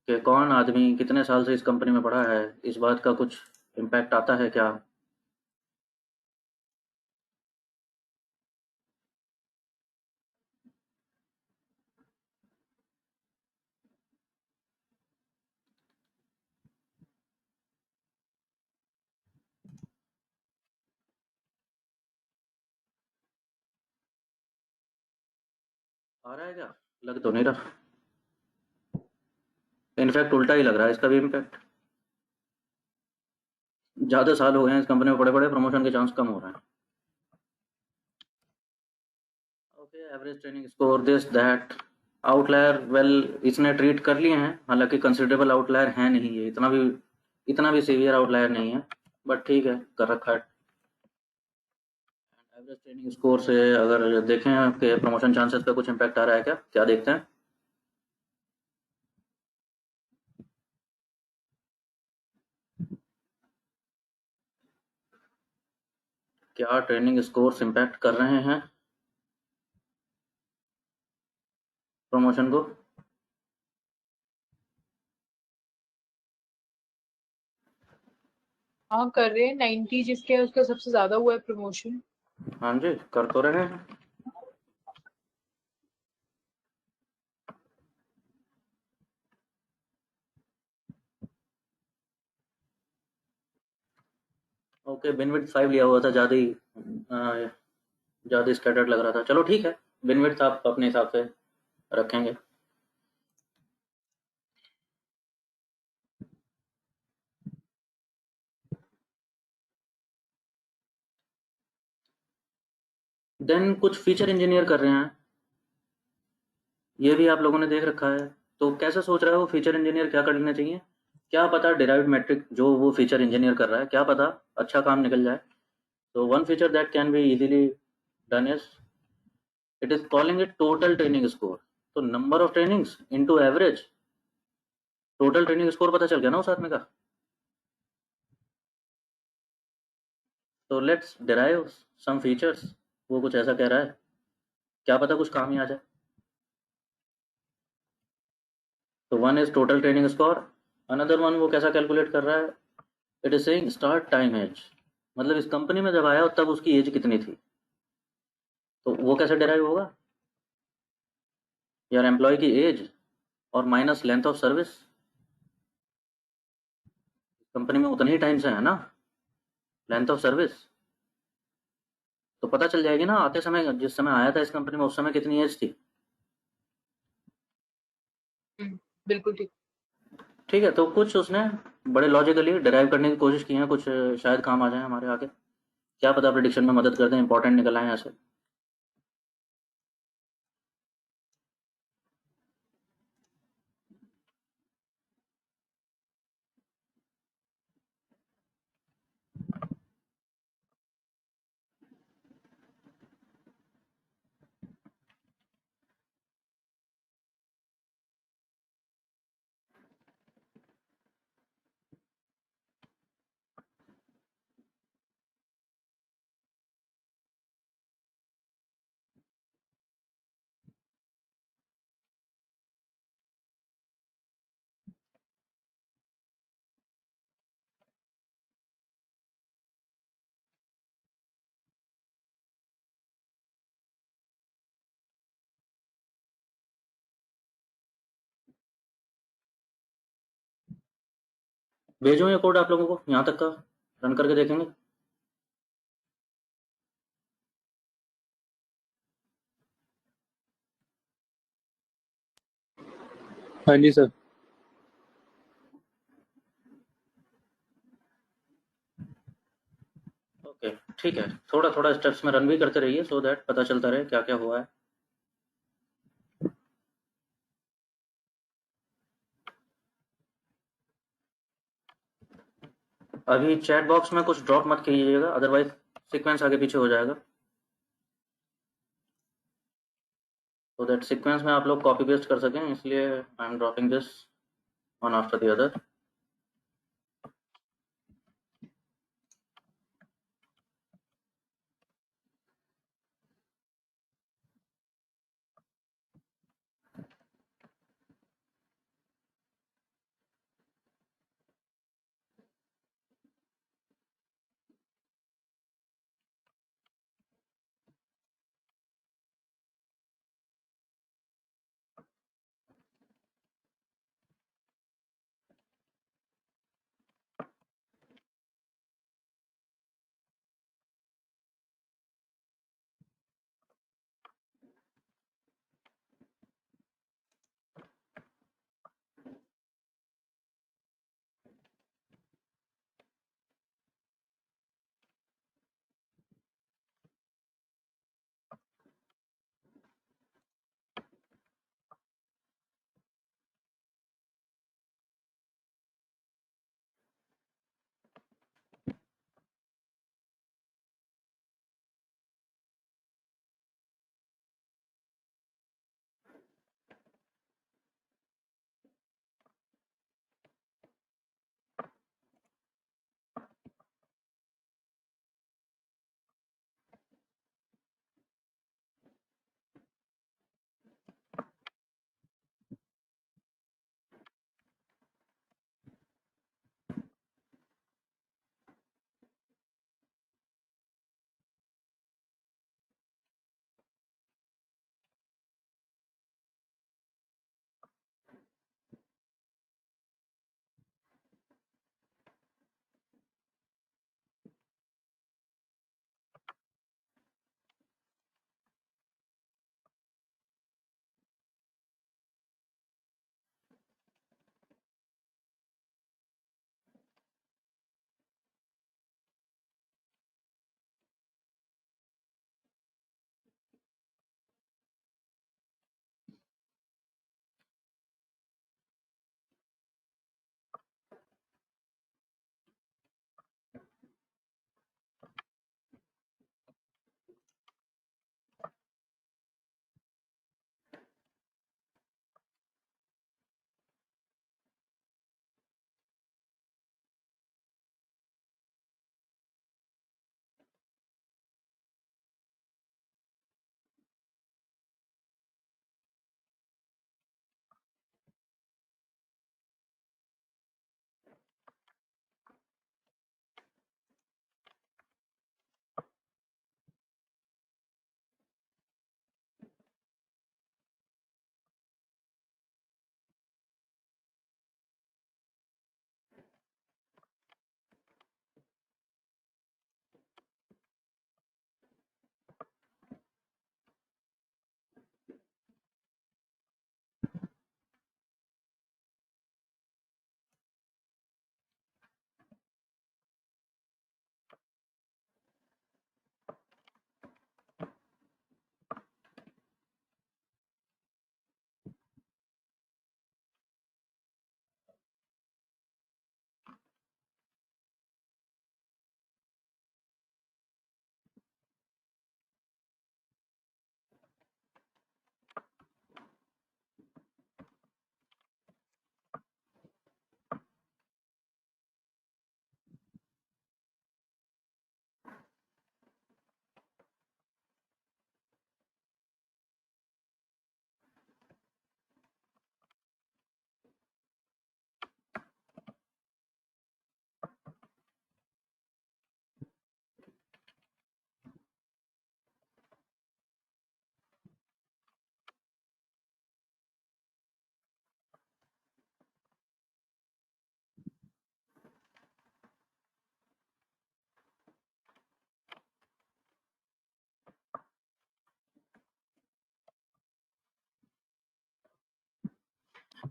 कि कौन आदमी कितने साल से इस कंपनी में पड़ा है, इस बात का कुछ इम्पैक्ट आता है क्या। आ रहा है क्या? लग तो नहीं रहा, इनफैक्ट उल्टा ही लग रहा है इसका भी इम्पैक्ट। ज़्यादा साल हो गए हैं इस कंपनी में पड़े पड़े, प्रमोशन के चांस कम हो रहे हैं। Okay, average training score this that, outlier well इसने ट्रीट कर लिए हैं, हालांकि कंसिडरेबल आउटलायर है नहीं ये, इतना भी सीवियर आउटलायर नहीं है, बट ठीक है कर रखा है। एवरेज ट्रेनिंग स्कोर से अगर देखें कि प्रमोशन चांसेस पे कुछ इम्पैक्ट आ रहा है क्या, क्या देखते हैं? क्या ट्रेनिंग स्कोर्स इम्पैक्ट कर रहे हैं प्रमोशन को? हाँ कर रहे हैं, 90 जिसके है उसका सबसे ज्यादा हुआ है प्रमोशन। हाँ जी, कर तो रहे हैं। ओके, बिनविड्थ 5 लिया हुआ था, ज़्यादा स्कैटर्ड लग रहा था, चलो ठीक है, बिनविड्थ आप अपने हिसाब से रखेंगे। देन कुछ फीचर इंजीनियर कर रहे हैं, ये भी आप लोगों ने देख रखा है, तो कैसे सोच रहा है वो फीचर इंजीनियर क्या कर लेना चाहिए? क्या पता डिराइव्ड मैट्रिक जो वो फीचर इंजीनियर कर रहा है, क्या पता अच्छा काम निकल जाए। तो one feature that can be easily done is, it is calling it total training score. तो number of trainings into average, total training score पता चल गया ना उस आदमी का। तो लेट्स डिराइव सम फीचर्स, वो कुछ ऐसा कह रहा है, क्या पता कुछ काम ही आ जाए। तो one is total training score, another one वो कैसा कैलकुलेट कर रहा है, it is saying start time age, मतलब इस कंपनी में जब आया तब उसकी एज कितनी थी, तो वो कैसे डिराइव होगा? यार एम्प्लॉय की एज और minus length of service, company में उतने ही टाइम से है ना लेंथ ऑफ सर्विस, तो पता चल जाएगी ना आते समय, जिस समय आया था इस कंपनी में उस समय कितनी एज थी। बिल्कुल ठीक। ठीक है, तो कुछ उसने बड़े लॉजिकली डिराइव करने की कोशिश की है, कुछ शायद काम आ जाए हमारे आगे, क्या पता प्रिडिक्शन में मदद कर दें, इंपॉर्टेंट निकल आए ऐसे। भेजूं ये कोड आप लोगों को, यहाँ तक का रन करके देखेंगे। हाँ जी सर। ओके ठीक है, थोड़ा थोड़ा स्टेप्स में रन भी करते रहिए सो दैट पता चलता रहे क्या क्या हुआ है। अभी चैट बॉक्स में कुछ ड्रॉप मत कीजिएगा, अदरवाइज सीक्वेंस आगे पीछे हो जाएगा। so that सीक्वेंस में आप लोग कॉपी पेस्ट कर सकें, इसलिए I am dropping this one after the other.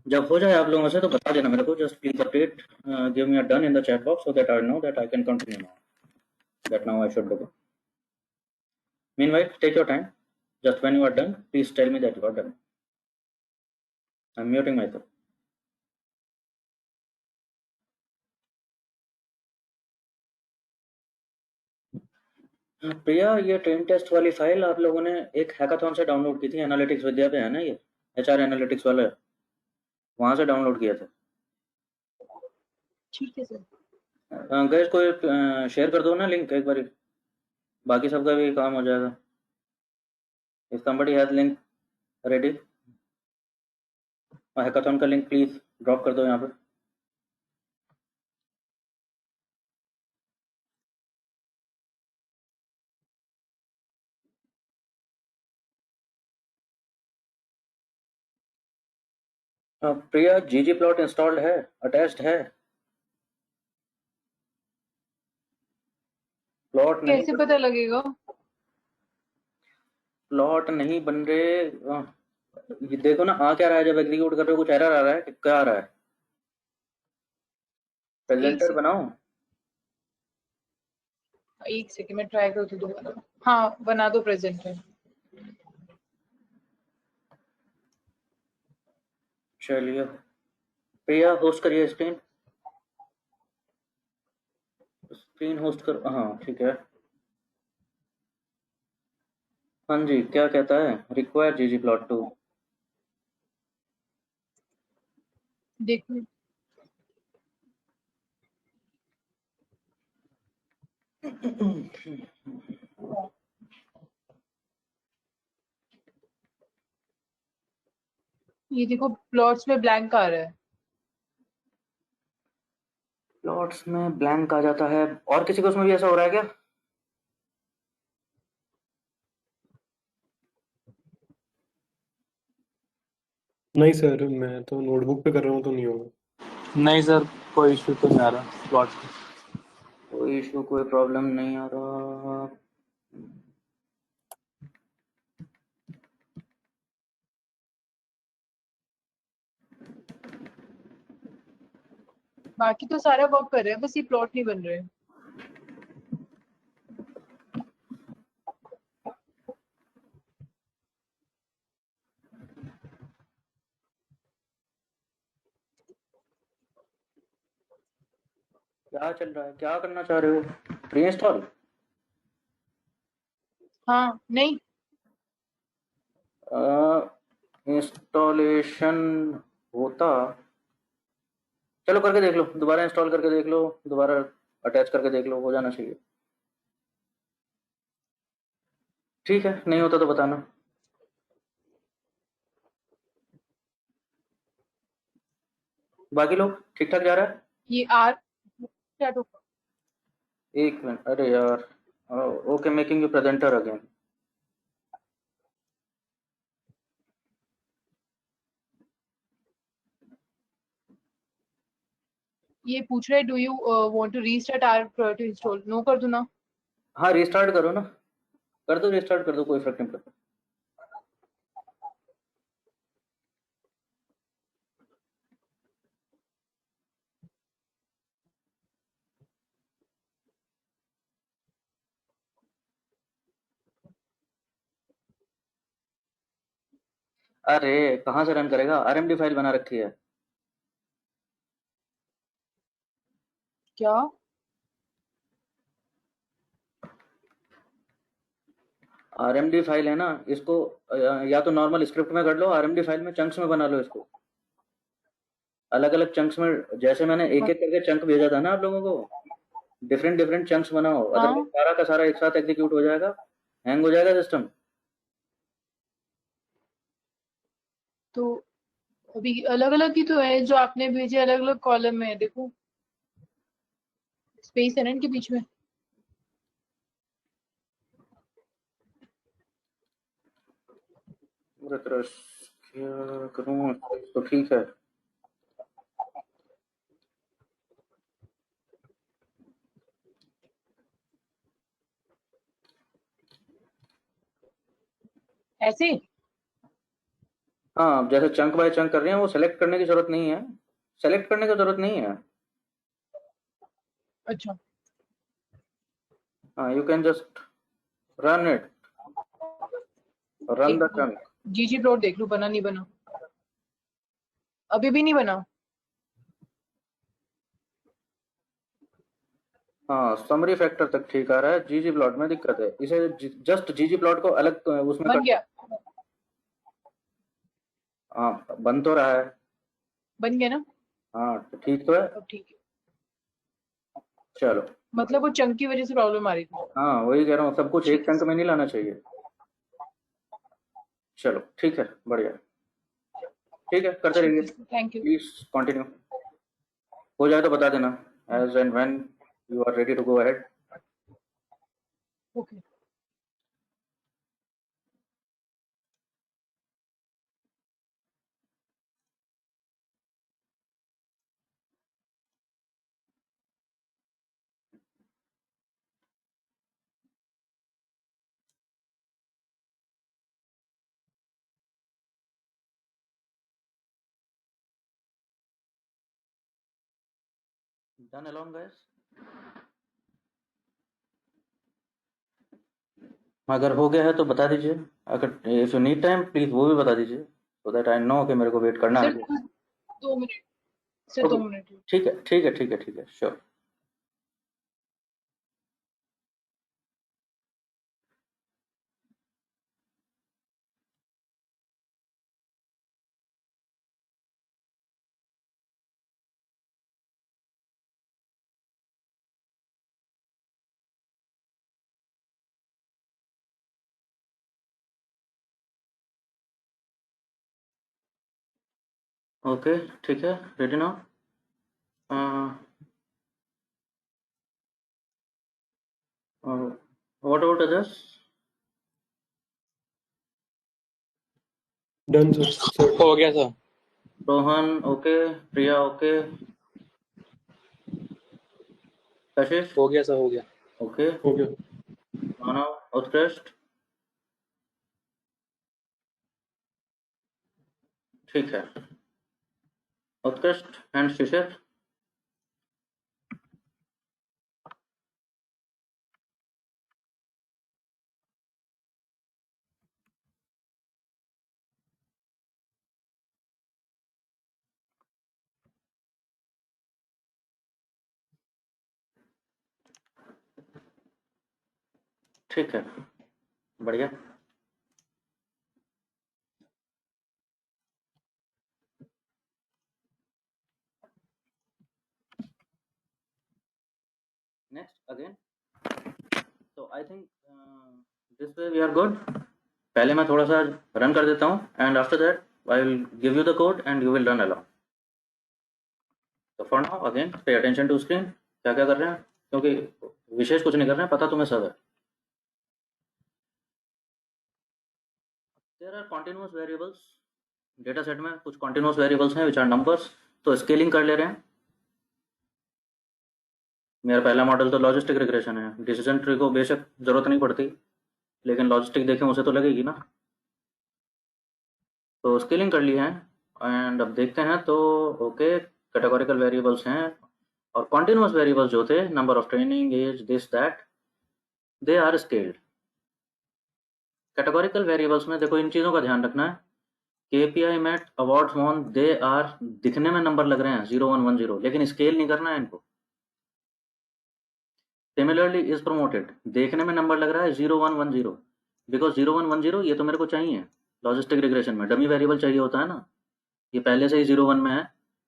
जब हो जाए आप लोगों से तो बता देना मेरे को, just please update, give me a done in the chat box so that I know that I can continue now, that now I should begin. Meanwhile, take your time. Just when you are done, please tell me that you are done. I'm muting myself. प्रिया, ये train test वाली file आप लोगों ने एक hackathon से download की थी, analytics विद्या पे है ना, ये एचआर एनालिटिक्स वाला, वहां से डाउनलोड किया था। ठीक है सर। गैस कोई शेयर कर दो ना लिंक एक बार, बाकी सबका भी काम हो जाएगा। If somebody has link ready, hackathon का लिंक प्लीज ड्रॉप कर दो यहाँ पे। प्रिया, जीजी प्लॉट इंस्टॉल्ड है, अटैच्ड है? प्लॉट नहीं कैसे पता लगेगा? प्लॉट नहीं बन रहे। ये देखो ना, आ क्या रहा है जब एग्जीक्यूट कर रहे हो, कुछ एरर आ रहा है कि क्या आ रहा है? प्रेजेंटर बनाओ। एक सेकंड में ट्राई करती हूँ दोबारा। हाँ, बना दो प्रेजेंटर। चलिए प्रिया, होस्ट करिए स्क्रीन, स्क्रीन होस्ट कर, हाँ ठीक है। हाँ जी, क्या कहता है? रिक्वायर जीजी प्लॉट टू। देखो, ये देखो प्लॉट्स में ब्लैंक आ रहा है। प्लॉट्स में ब्लैंक आ जाता है, और किसी को उसमें भी ऐसा हो रहा है क्या? नहीं सर, मैं तो नोटबुक पे कर रहा हूँ तो नहीं होगा। नहीं सर, कोई इशू तो नहीं आ रहा प्लॉट का। कोई इशू, कोई प्रॉब्लम नहीं आ रहा। बाकी तो सारा वर्क कर रहे हैं, बस ये प्लॉट नहीं बन रहे। क्या चल रहा है, क्या करना चाह रहे हो? Pre install? हाँ, नहीं। इंस्टॉलेशन होता, चलो करके देख लो, दोबारा इंस्टॉल करके देख लो, दोबारा अटैच करके देख लो, हो जाना चाहिए। ठीक है, नहीं होता तो बताना। बाकी लोग ठीक ठाक जा रहा है? ये आर क्या तो एक मिनट, अरे यार, okay, making you presenter again. ये पूछ रहा है, do you want to restart or to install? No कर दूं ना? हाँ, रिस्टार्ट करो ना, कर दो, रिस्टार्ट कर दो, कोई फर्क नहीं पड़ता। अरे कहाँ से रन करेगा, आरएमडी फाइल बना रखी है। क्या? आरएमडी फाइल है ना, इसको या तो नॉर्मल स्क्रिप्ट में कर लो, आरएमडी फाइल में चंक्स में बना लो इसको, अलग अलग चंक्स में, जैसे मैंने एक एक करके चंक भेजा था ना आप लोगों को, डिफरेंट डिफरेंट चंक्स बनाओ, अदरवाइज हाँ, सारा का सारा एक साथ एग्जीक्यूट हो जाएगा, हैंग हो जाएगा सिस्टम। तो अभी अलग अलग ही तो है जो आपने भेजे, अलग अलग कॉलम में है, देखो स्पेस है ना इनके बीच में। क्या करूँ, तो ठीक है। ऐसे हाँ, जैसे चंक बाय चंक कर रहे हैं, वो सेलेक्ट करने की जरूरत नहीं है, सेलेक्ट करने की जरूरत नहीं है। अच्छा, हाँ, you can just run it, run the एक चंक। जीजी प्लॉट देख लूं, बना नहीं बना, अभी भी नहीं बना। हाँ, समरी फैक्टर तक ठीक आ रहा है, जीजी प्लॉट में दिक्कत है, इसे जस्ट जीजी प्लॉट को अलग उसमें बन कर। गया, हाँ, बन तो रहा है। बन गया ना? हाँ, तो ठीक तो है। अब ठीक है, चलो, मतलब वो चंक की वजह से प्रॉब्लम आ रही थी। हाँ वही कह रहा हूँ, सब कुछ एक ठीक है चंक में नहीं लाना चाहिए। चलो ठीक है, बढ़िया, ठीक है, करते रहिए, ठीक है, थैंक यू। Please continue. हो जाए तो बता देना, as and when you are ready to go ahead. Okay, done along guys. अगर हो गया है तो बता दीजिए, अगर if you need time please वो भी बता दीजिए, सो दैट आई नो कि मेरे को वेट करना है। सिर्फ 2 मिनट, सिर्फ ओके, 2 मिनट। ठीक है, ठीक है, ठीक है, ठीक है, श्योर। ओके, ठीक है, ready now. What about others? Done sir. हो गया सर। रोहन ओके, प्रिया ओके, कशिश हो गया सर, हो गया। ओके, हो गया। मानव उत्कृष्ट, ठीक है, उत्कृष्ट एंड शिशिर, ठीक है, बढ़िया। नेक्स्ट अगेन, तो I think this way we are good. पहले मैं थोड़ा सा रन कर देता हूँ and after that I will give you the code and you will run along. तो for now again pay attention to screen, क्या क्या कर रहे हैं, क्योंकि विशेष कुछ नहीं कर रहे हैं, पता तुम्हें सब है। There are continuous variables, data set में कुछ कॉन्टिन्यूस वेरिएबल्स हैं विच आर नंबर्स। तो स्केलिंग कर ले रहे हैं। मेरा पहला मॉडल तो लॉजिस्टिक रिग्रेशन है, डिसीजन ट्री को बेशक जरूरत नहीं पड़ती, लेकिन लॉजिस्टिक देखें उसे तो लगेगी ना। तो स्केलिंग कर ली है एंड अब देखते हैं। तो ओके, कैटेगोरिकल वेरिएबल्स हैं और कॉन्टिन्यूस वेरिएबल्स जो थे, number of training, age, this that, they are scaled. Categorical variables में देखो इन चीज़ों का ध्यान रखना है। KPI met, awards won, they are, दिखने में नंबर लग रहे हैं 0110, लेकिन स्केल नहीं करना है इनको। सिमिलरली इज प्रमोटेड, देखने में नंबर लग रहा है 0110, बिकॉज 0110 ये तो मेरे को चाहिए लॉजिस्टिक रिग्रेशन में, डमी वेरिएबल चाहिए होता है ना, ये पहले से ही 01 में है,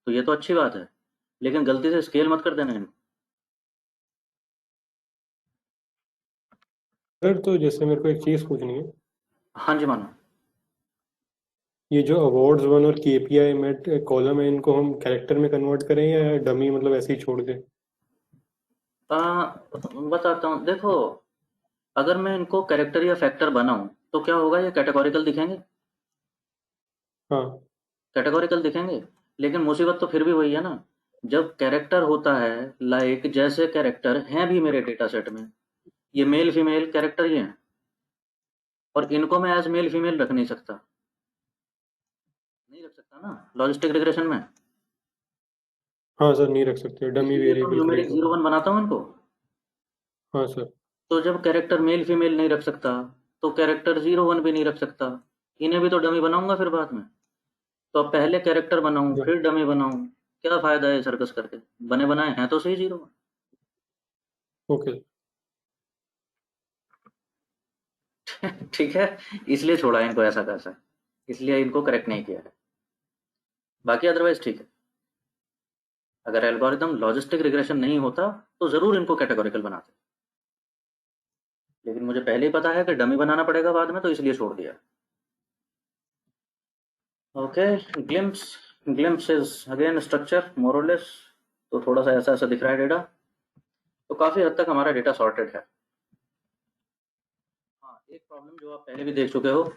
तो ये तो अच्छी बात है, लेकिन गलती से स्केल मत कर देना इनको। सर तो जैसे मेरे को एक चीज़ पूछनी है, हाँ जी मानो। ये जो अवार्ड्स वन और केपीआई मेट कॉलम है, इनको हम कैरेक्टर में कन्वर्ट करें या डमी मतलब ऐसे ही छोड़ दें? बताता हूँ, देखो अगर मैं इनको कैरेक्टर या फैक्टर बनाऊं तो क्या होगा, ये कैटेगोरिकल दिखेंगे, हाँ। कैटेगोरिकल दिखेंगे, लेकिन मुसीबत तो फिर भी वही है ना, जब कैरेक्टर होता है, लाइक जैसे कैरेक्टर हैं भी मेरे डेटा सेट में, ये मेल फीमेल कैरेक्टर ही हैं, और इनको मैं एज मेल फीमेल रख नहीं सकता। सकता ना लॉजिस्टिक रिग्रेशन में। हाँ सर, नहीं रख सकते, डमी इसीलिए तो वेरिएबल न्यूमेरिक क्रिएट 0 1 बनाता हूँ इनको। हाँ सर। तो जब कैरेक्टर मेल फीमेल नहीं रख सकता तो कैरेक्टर 0 1 भी नहीं रख सकता, इन्हें भी तो डमी बनाऊंगा फिर बाद में। तो अब पहले कैरेक्टर बनाऊं फिर डमी बनाऊं, क्या फायदा है सर्कस करके, बने बनाए हैं तो सही 0 ओके। ठीक है, इसलिए छोड़ा इनको ऐसा कैसा, इसलिए इनको करेक्ट नहीं किया है, बाकी अदरवाइज ठीक है। अगर एल्गोरिदम लॉजिस्टिक रिग्रेशन नहीं होता तो जरूर इनको कैटेगोरिकल बनाते, लेकिन मुझे पहले ही पता है कि डमी बनाना पड़ेगा बाद में, तो इसलिए छोड़ दिया। Okay, glimpse is again structure मोर और लेस, तो थोड़ा सा ऐसा ऐसा दिख रहा है डेटा, तो काफी हद तक हमारा डेटा सॉर्टेड है। हाँ, एक प्रॉब्लम जो आप पहले भी देख चुके हो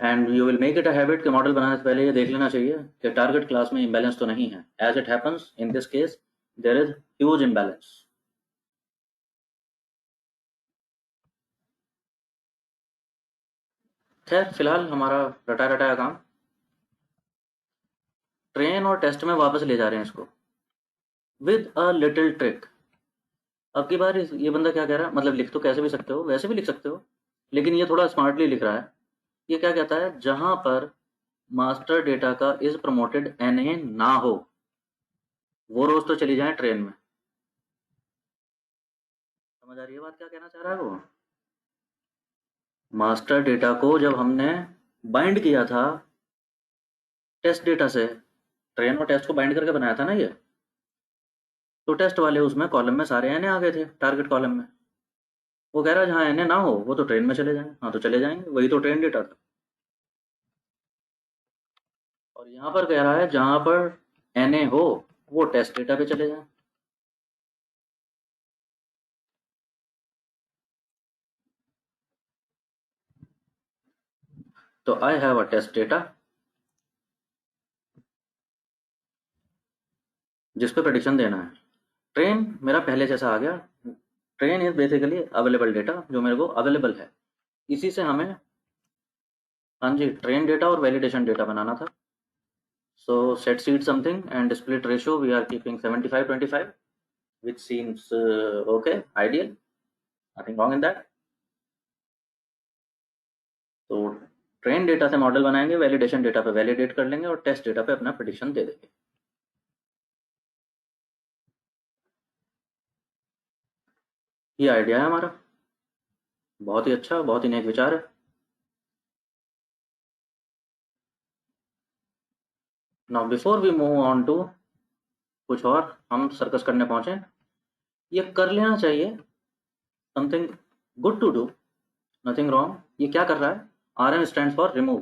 and you will make it a habit कि मॉडल बनाने से पहले ये देख लेना चाहिए कि टारगेट क्लास में इम्बैलेंस तो नहीं है। As it happens in this case there is huge imbalance. खैर फिलहाल हमारा रटा रटाया काम ट्रेन और टेस्ट में वापस ले जा रहे हैं इसको विद अ लिटिल ट्रिक। अब की बार ये बंदा क्या कह रहा है, मतलब लिख तो कैसे भी सकते हो, वैसे भी लिख सकते हो, लेकिन ये थोड़ा स्मार्टली लिख रहा है। ये क्या कहता है, जहां पर मास्टर डेटा का इज प्रमोटेड एनए ना हो वो रोज तो चली जाए ट्रेन में। समझ आ रही है बात क्या कहना चाह रहा है वो। मास्टर डेटा को जब हमने बाइंड किया था टेस्ट डेटा से, ट्रेन और टेस्ट को बाइंड करके बनाया था ना ये, तो टेस्ट वाले उसमें कॉलम में सारे एन आ गए थे टारगेट कॉलम में। वो कह रहा है जहाँ एन ना हो वो तो ट्रेन में चले जाएं, हाँ तो चले जाएंगे, वही तो ट्रेन डेटा था। और यहाँ पर कह रहा है जहाँ पर एन हो वो टेस्ट डेटा पे चले जाएं। तो I have a test data जिस पे प्रेडिक्शन देना है। ट्रेन मेरा पहले जैसा आ गया, train is basically available data जो मेरे को अवेलेबल है, इसी से हमें, हाँ जी, ट्रेन डेटा और वैलिडेशन डेटा बनाना था। So set seed something and split ratio we are keeping 75-25 which seems okay, ideal, nothing wrong in that। तो ट्रेन डेटा से मॉडल बनाएंगे, वैलिडेशन डेटा पे वैलिडेट कर लेंगे और टेस्ट डेटा पे अपना प्रेडिक्शन दे देंगे। ये आइडिया है हमारा, बहुत ही अच्छा, बहुत ही नेक विचार है। Now before we move on to कुछ और हम सर्कस करने पहुंचे, ये कर लेना चाहिए something good to do, nothing wrong. ये क्या कर रहा है, R M stand for remove.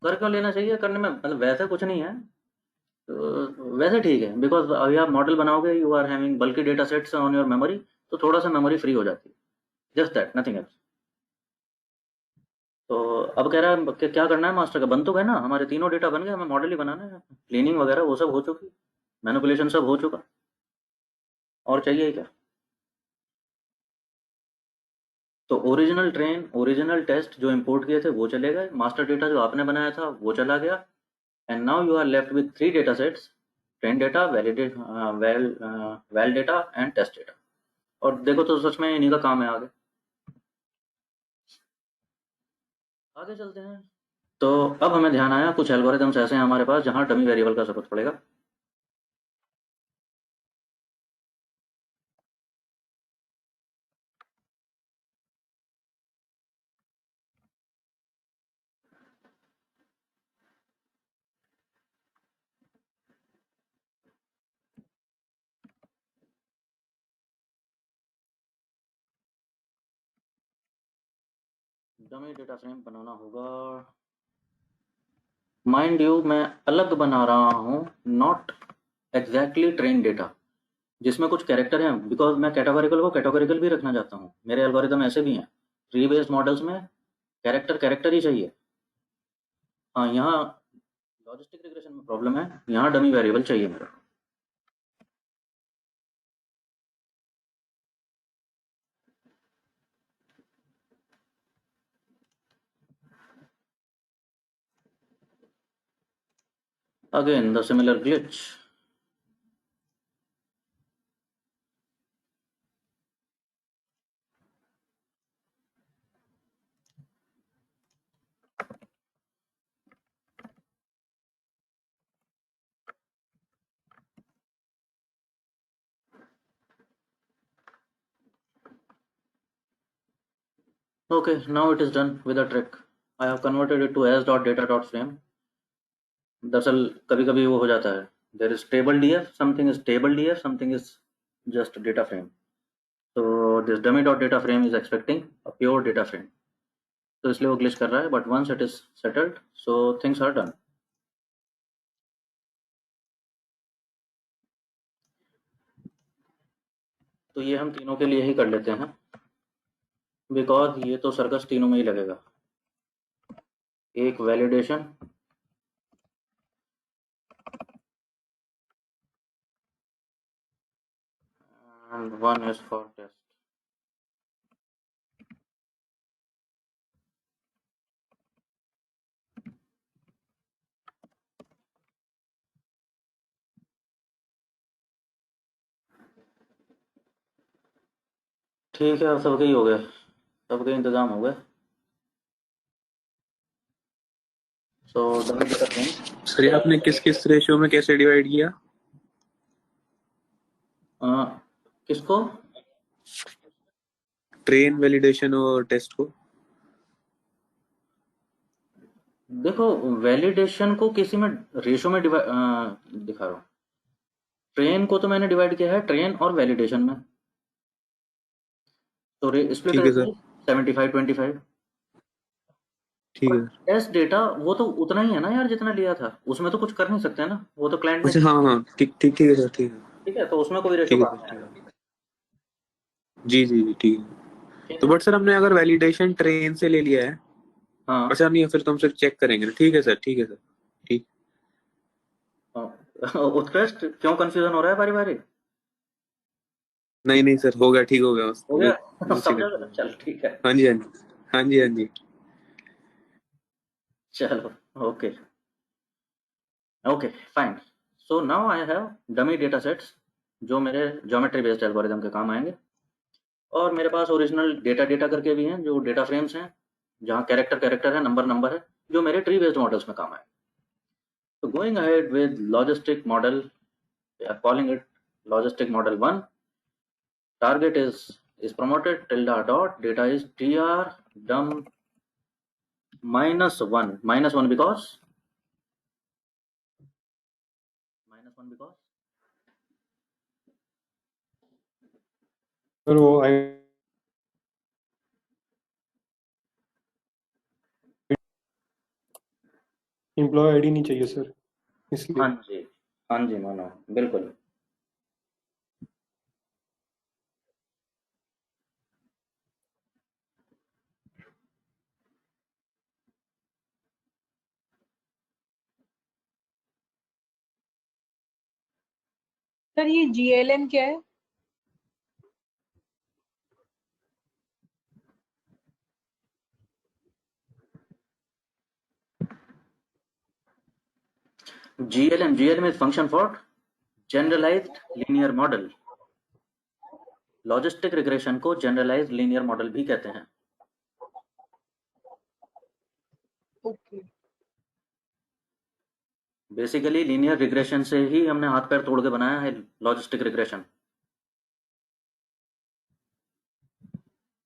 कर क्यों लेना चाहिए, करने में मतलब वैसे कुछ नहीं है, तो वैसे ठीक है, बिकॉज अभी आप मॉडल बनाओगे, यू आर हैविंग बल्कि data sets on your memory, तो थोड़ा सा मेमोरी फ्री हो जाती है, जस्ट दैट, नथिंग एल्स। तो अब कह रहा है कि क्या करना है, मास्टर का बन तो गए ना, हमारे तीनों डेटा बन गए, हमें मॉडल ही बनाना है, क्लीनिंग वगैरह वो सब हो चुकी, मैनिपुलेशन सब हो चुका, और चाहिए क्या। तो ओरिजिनल ट्रेन ओरिजिनल टेस्ट जो इंपोर्ट किए थे वो चले गए, मास्टर डेटा जो आपने बनाया था वो चला गया, and now you are left with 3 data sets, train data, validate well data and test data. और देखो तो सच में इन्हीं का काम है। आगे आगे चलते हैं। तो अब हमें ध्यान आया कुछ एल्गोरिदम्स ऐसे हैं हमारे पास जहां डमी वेरिएबल का जरूरत पड़ेगा। डमी डेटा फ्रेम बनाना होगा, माइंड यू मैं अलग बना रहा हूँ, नॉट एग्जैक्टली ट्रेन डेटा जिसमें कुछ कैरेक्टर हैं, बिकॉज मैं कैटेगोरिकल को कैटेगोरिकल भी रखना चाहता हूँ, मेरे एल्गोरिदम ऐसे भी हैं ट्री बेस्ड मॉडल्स में, कैरेक्टर कैरेक्टर ही चाहिए। हाँ, यहाँ लॉजिस्टिक रिग्रेशन में प्रॉब्लम है, यहाँ डमी वेरिएबल चाहिए मेरा। Again, the similar glitch. Okay, now it is done with a trick. I have converted it to as.data.frame. दरअसल कभी कभी वो हो जाता है, there is table df, something is table df, something is just data frame. So this dummy.data frame is expecting a pure data frame. तो इसलिए वो ग्लिच कर रहा है, but once it is settled, so things are done. तो ये हम तीनों के लिए ही कर लेते हैं, बिकॉज ये तो सर्कस तीनों में ही लगेगा. एक validation, and one is for test. ठीक है, सबके ही हो गए, सबके इंतजाम हो गए. सो डमी डेटा फ्रेम. सर ये आपने किस किस रेशियो में कैसे डिवाइड किया? किसको? ट्रेन, वैलिडेशन और टेस्ट को. देखो, वैलिडेशन को किसी में रेशो में दिखा रहा हूँ. ट्रेन को तो मैंने डिवाइड किया है ट्रेन और वैलिडेशन में. तो स्प्लिट ठीक है सर. 75-25. ठीक है. टेस्ट डेटा वो तो उतना ही है ना यार जितना लिया था, उसमें तो कुछ कर नहीं सकते ना, वो तो क्लाइंट ने. अच्छा हाँ हाँ ठीक ठीक ठीक है सर. ठीक है. ठीक है, तो उसमें कोई रेशो ठीक है काम सर. नहीं आएगा. जी जी जी ठीक है. ठीक तो है. बट सर हमने अगर वैलिडेशन ट्रेन से ले लिया है. हाँ. अच्छा नहीं फिर तो हम सिर्फ चेक करेंगे ना. ठीक है सर. ठीक है सर. ठीक. उत्कृष्ट, क्यों कंफ्यूजन हो रहा है बारी बारी? नहीं नहीं सर हो गया. ठीक हो गया. हो गया समझा. चल ठीक है. हाँ जी हाँ जी. हाँ जी हाँ जी. चलो okay okay fine. So now I have dummy data sets जो मेरे ज्योमेट्री बेस्ड एल्गोरिथम के काम आएंगे, और मेरे पास ओरिजिनल डेटा डेटा करके भी हैं जो डेटा फ्रेम्स हैं, जहाँ कैरेक्टर कैरेक्टर है, नंबर नंबर है, जो मेरे ट्री बेस्ड मॉडल्स में काम आए. तो going ahead with logistic model, we are calling it logistic model 1. Target is promoted tilde dot, data is tr dum -1 because sir वो एम्प्लॉय आईडी नहीं चाहिए सर, इसलिए. हाँ जी मानो बिल्कुल. सर ये GLM क्या है? GLM is function for generalized linear model. Logistic regression को जनरलाइज्ड लीनियर मॉडल भी कहते हैं. ओके. बेसिकली लीनियर रिग्रेशन से ही हमने हाथ पैर तोड़ के बनाया है लॉजिस्टिक रिग्रेशन,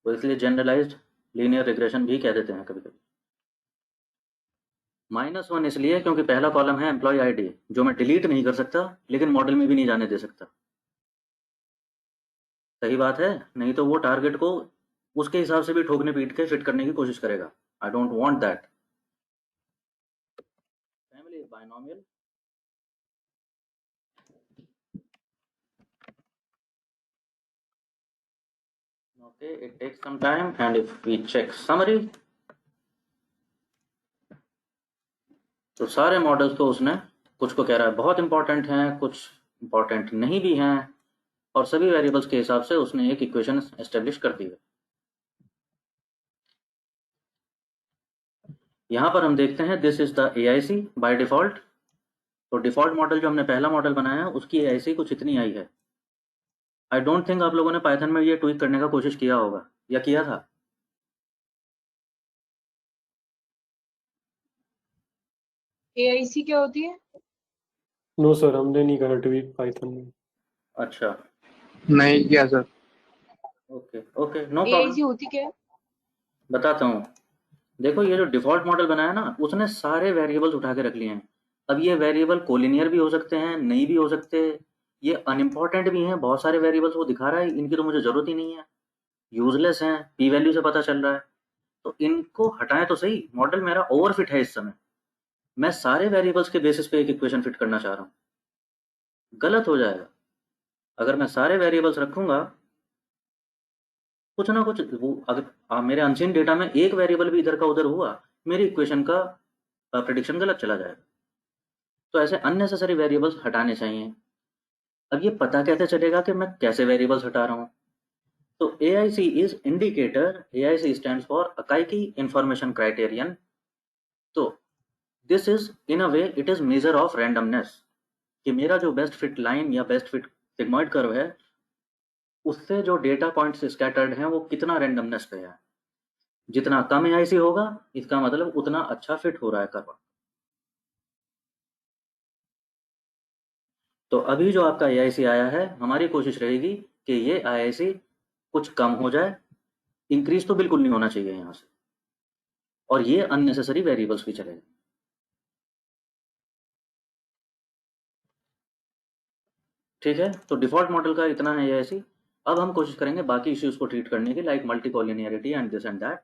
तो इसलिए जनरलाइज्ड लीनियर रिग्रेशन भी कह देते हैं कभी कभी. -1 इसलिए क्योंकि पहला कॉलम है एम्प्लॉय आईडी, जो मैं डिलीट नहीं कर सकता लेकिन मॉडल में भी नहीं जाने दे सकता. सही बात है, नहीं तो वो टारगेट को उसके हिसाब से भी ठोकने पीट के फिट करने की कोशिश करेगा. I don't want that. Family is binomial. Okay, it takes some time, and if we check summary, तो सारे मॉडल्स को उसने कुछ को कह रहा है बहुत इंपॉर्टेंट हैं, कुछ इंपॉर्टेंट नहीं भी हैं, और सभी वेरिएबल्स के हिसाब से उसने एक इक्वेशन एस्टेब्लिश कर दी है. यहाँ पर हम देखते हैं this is the AIC by default. तो डिफ़ॉल्ट मॉडल जो हमने पहला मॉडल बनाया है उसकी ऐसी कुछ इतनी आई है। आई डोंट थिंक आप लोगों ने पाइथन में ये ट्वीक करने का कोशिश किया होगा या किया था। AIC क्या होती है? नो सर, हमने नहीं करा ट्वीक पाइथन में। अच्छा, नहीं किया sir. Okay okay, no problem. AIC होती क्या है? बताता हूँ। देखो, ये जो डिफ़ॉल्ट मॉडल बनाया ना, उसने सारे वेरिएबल्स उठा के रख लिए हैं। अब ये वेरिएबल कोलिनियर भी हो सकते हैं, नहीं भी हो सकते, ये अनइम्पोर्टेंट भी हैं, बहुत सारे वेरिएबल्स वो दिखा रहा है, इनकी तो मुझे ज़रूरत ही नहीं है, यूज़लेस हैं, पी वैल्यू से पता चल रहा है। तो इनको हटाएँ तो सही, मॉडल मेरा ओवरफिट है इस समय। मैं सारे वेरिएबल्स के बेसिस पे एक इक्वेशन फिट करना चाह रहा हूँ, गलत हो जाएगा। अगर मैं सारे वेरिएबल्स रखूँगा, कुछ ना कुछ वो अगर मेरे अनसीन डेटा में एक वेरिएबल भी इधर का उधर हुआ, मेरी इक्वेशन का प्रेडिक्शन गलत चला जाएगा। तो ऐसे अननेसेसरी वेरिएबल्स हटाने चाहिए। अब ये पता कैसे चलेगा कि मैं कैसे वेरिएबल्स हटा रहा हूँ? तो AIC is indicator, AIC stands for Akaike information criterion. तो this is in a way it is measure of randomness, कि मेरा जो बेस्ट फिट लाइन या बेस्ट फिट सिग्मॉइड कर्व है, उससे जो डेटा पॉइंट्स स्कैटर्ड हैं वो कितना रैंडमनेस पे है। जितना कम AIC होगा, इसका मतलब उतना अच्छा फिट हो रहा है कर्व। तो अभी जो आपका AIC आया है, हमारी कोशिश रहेगी कि ये AIC कुछ कम हो जाए, इंक्रीज तो बिल्कुल नहीं होना चाहिए यहाँ से, और ये अननेसेसरी वेरिएबल्स भी चलेगा। ठीक है, तो डिफॉल्ट मॉडल का इतना है AIC। अब हम कोशिश करेंगे बाकी इश्यूज को ट्रीट करने की, like multi collinearity and this and that.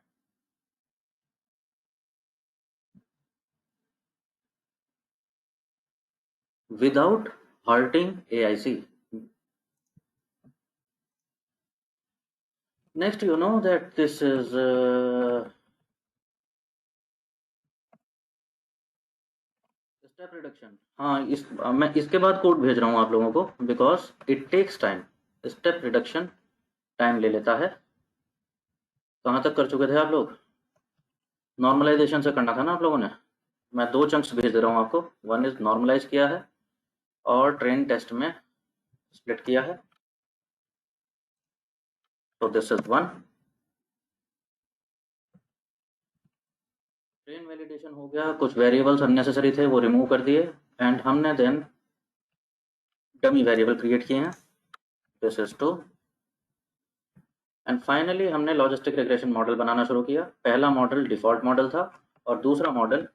Without hurting AIC। Next, you know that this is step reduction. हाँ, मैं इसके बाद कोड भेज रहा हूँ आप लोगों को, because it takes time. Step reduction time ले लेता है। कहाँ तक कर चुके थे आप लोग? नॉर्मलाइजेशन से करना था ना आप लोगों ने। मैं 2 चंक्स भेज दे रहा हूँ आपको। वन इज नॉर्मलाइज किया है और ट्रेन टेस्ट में स्प्लिट किया है। तो दिस इज 1। ट्रेन वैलिडेशन हो गया, कुछ वेरिएबल्स अननेसेसरी थे वो रिमूव कर दिए, एंड हमने देन डमी वेरिएबल क्रिएट किए हैं। This is 2। एंड फाइनली हमने लॉजिस्टिक रिग्रेशन मॉडल बनाना शुरू किया। पहला मॉडल डिफॉल्ट मॉडल था और दूसरा मॉडल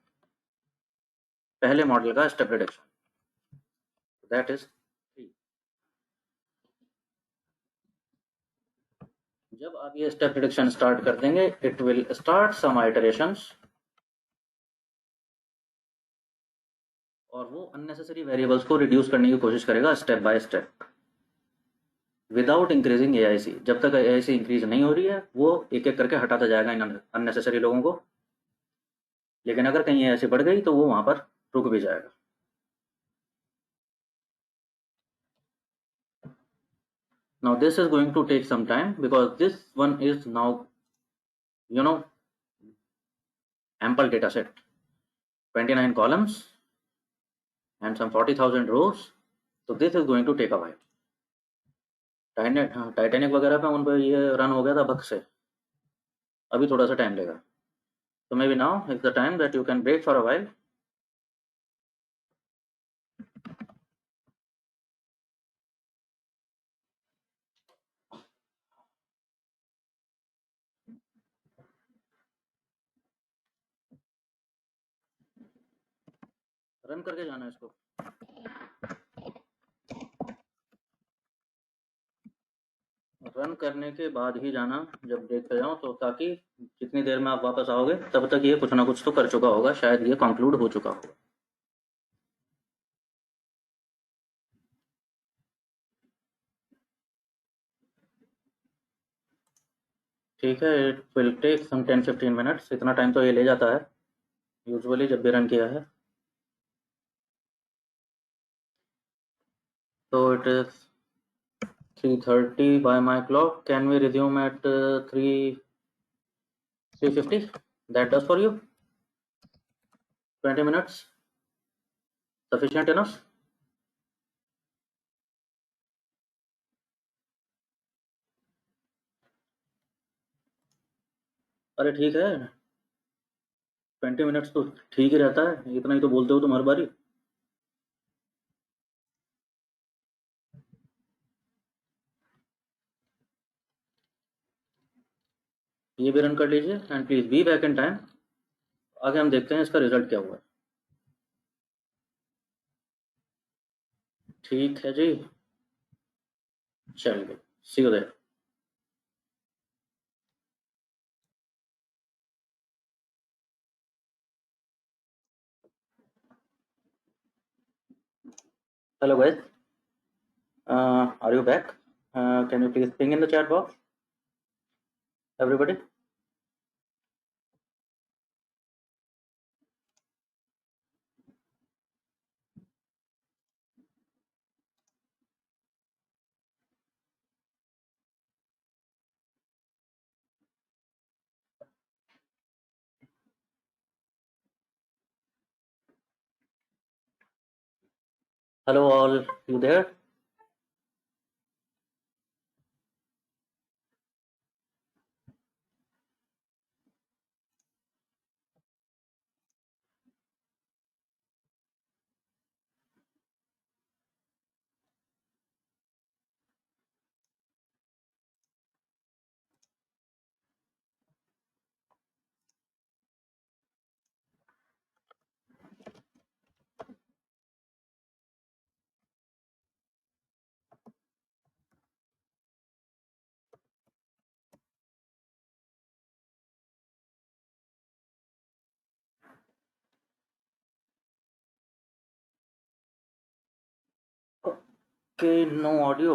पहले मॉडल का स्टेप रिडक्शन, दैट इज 3। जब आप ये स्टेप रिडक्शन स्टार्ट कर देंगे, it will start some iterations, और वो अननेसेसरी वेरिएबल्स को रिड्यूस करने की कोशिश करेगा step by step, without increasing AIC। जब तक AIC इंक्रीज नहीं हो रही है, वो एक एक करके हटाता जाएगा इन अननेसेसरी लोगों को। लेकिन अगर कहीं AIC बढ़ गई तो वो वहां पर रुक भी जाएगा। Now this is going to take some time because this one is now, you know, ample data set, 29 columns and some 40,000 rows. So this is going to take a while. Titanic वगैरह पे उन पर ये run हो गया था bug से, अभी थोड़ा सा टाइम लेगा। So maybe now is the time that you can break for a while. Run करके जाना इसको। रन करने के बाद ही जाना जब ब्रेक पे जाओ, तो ताकि जितनी देर में आप वापस आओगे तब तक ये कुछ ना कुछ तो कर चुका होगा, शायद ये कंक्लूड हो चुका होगा। ठीक है, it will take some 10-15 minutes. इतना टाइम तो ये ले जाता है यूजुअली जब भी रन किया है। तो it is 3:30 by my clock. Can we resume at 3:50? That does for you? 20 minutes Sufficient enough? अरे ठीक है, 20 मिनट्स तो ठीक ही रहता है, इतना ही तो बोलते हो तुम हर बारी। ये भी रन कर लीजिए and please be back in time. आगे हम देखते हैं इसका रिजल्ट क्या हुआ है। ठीक है जी, चलिए, see you there. Hello guys, are you back? Can you please ping in the chat box, everybody? Hello all, you there? Okay, no audio.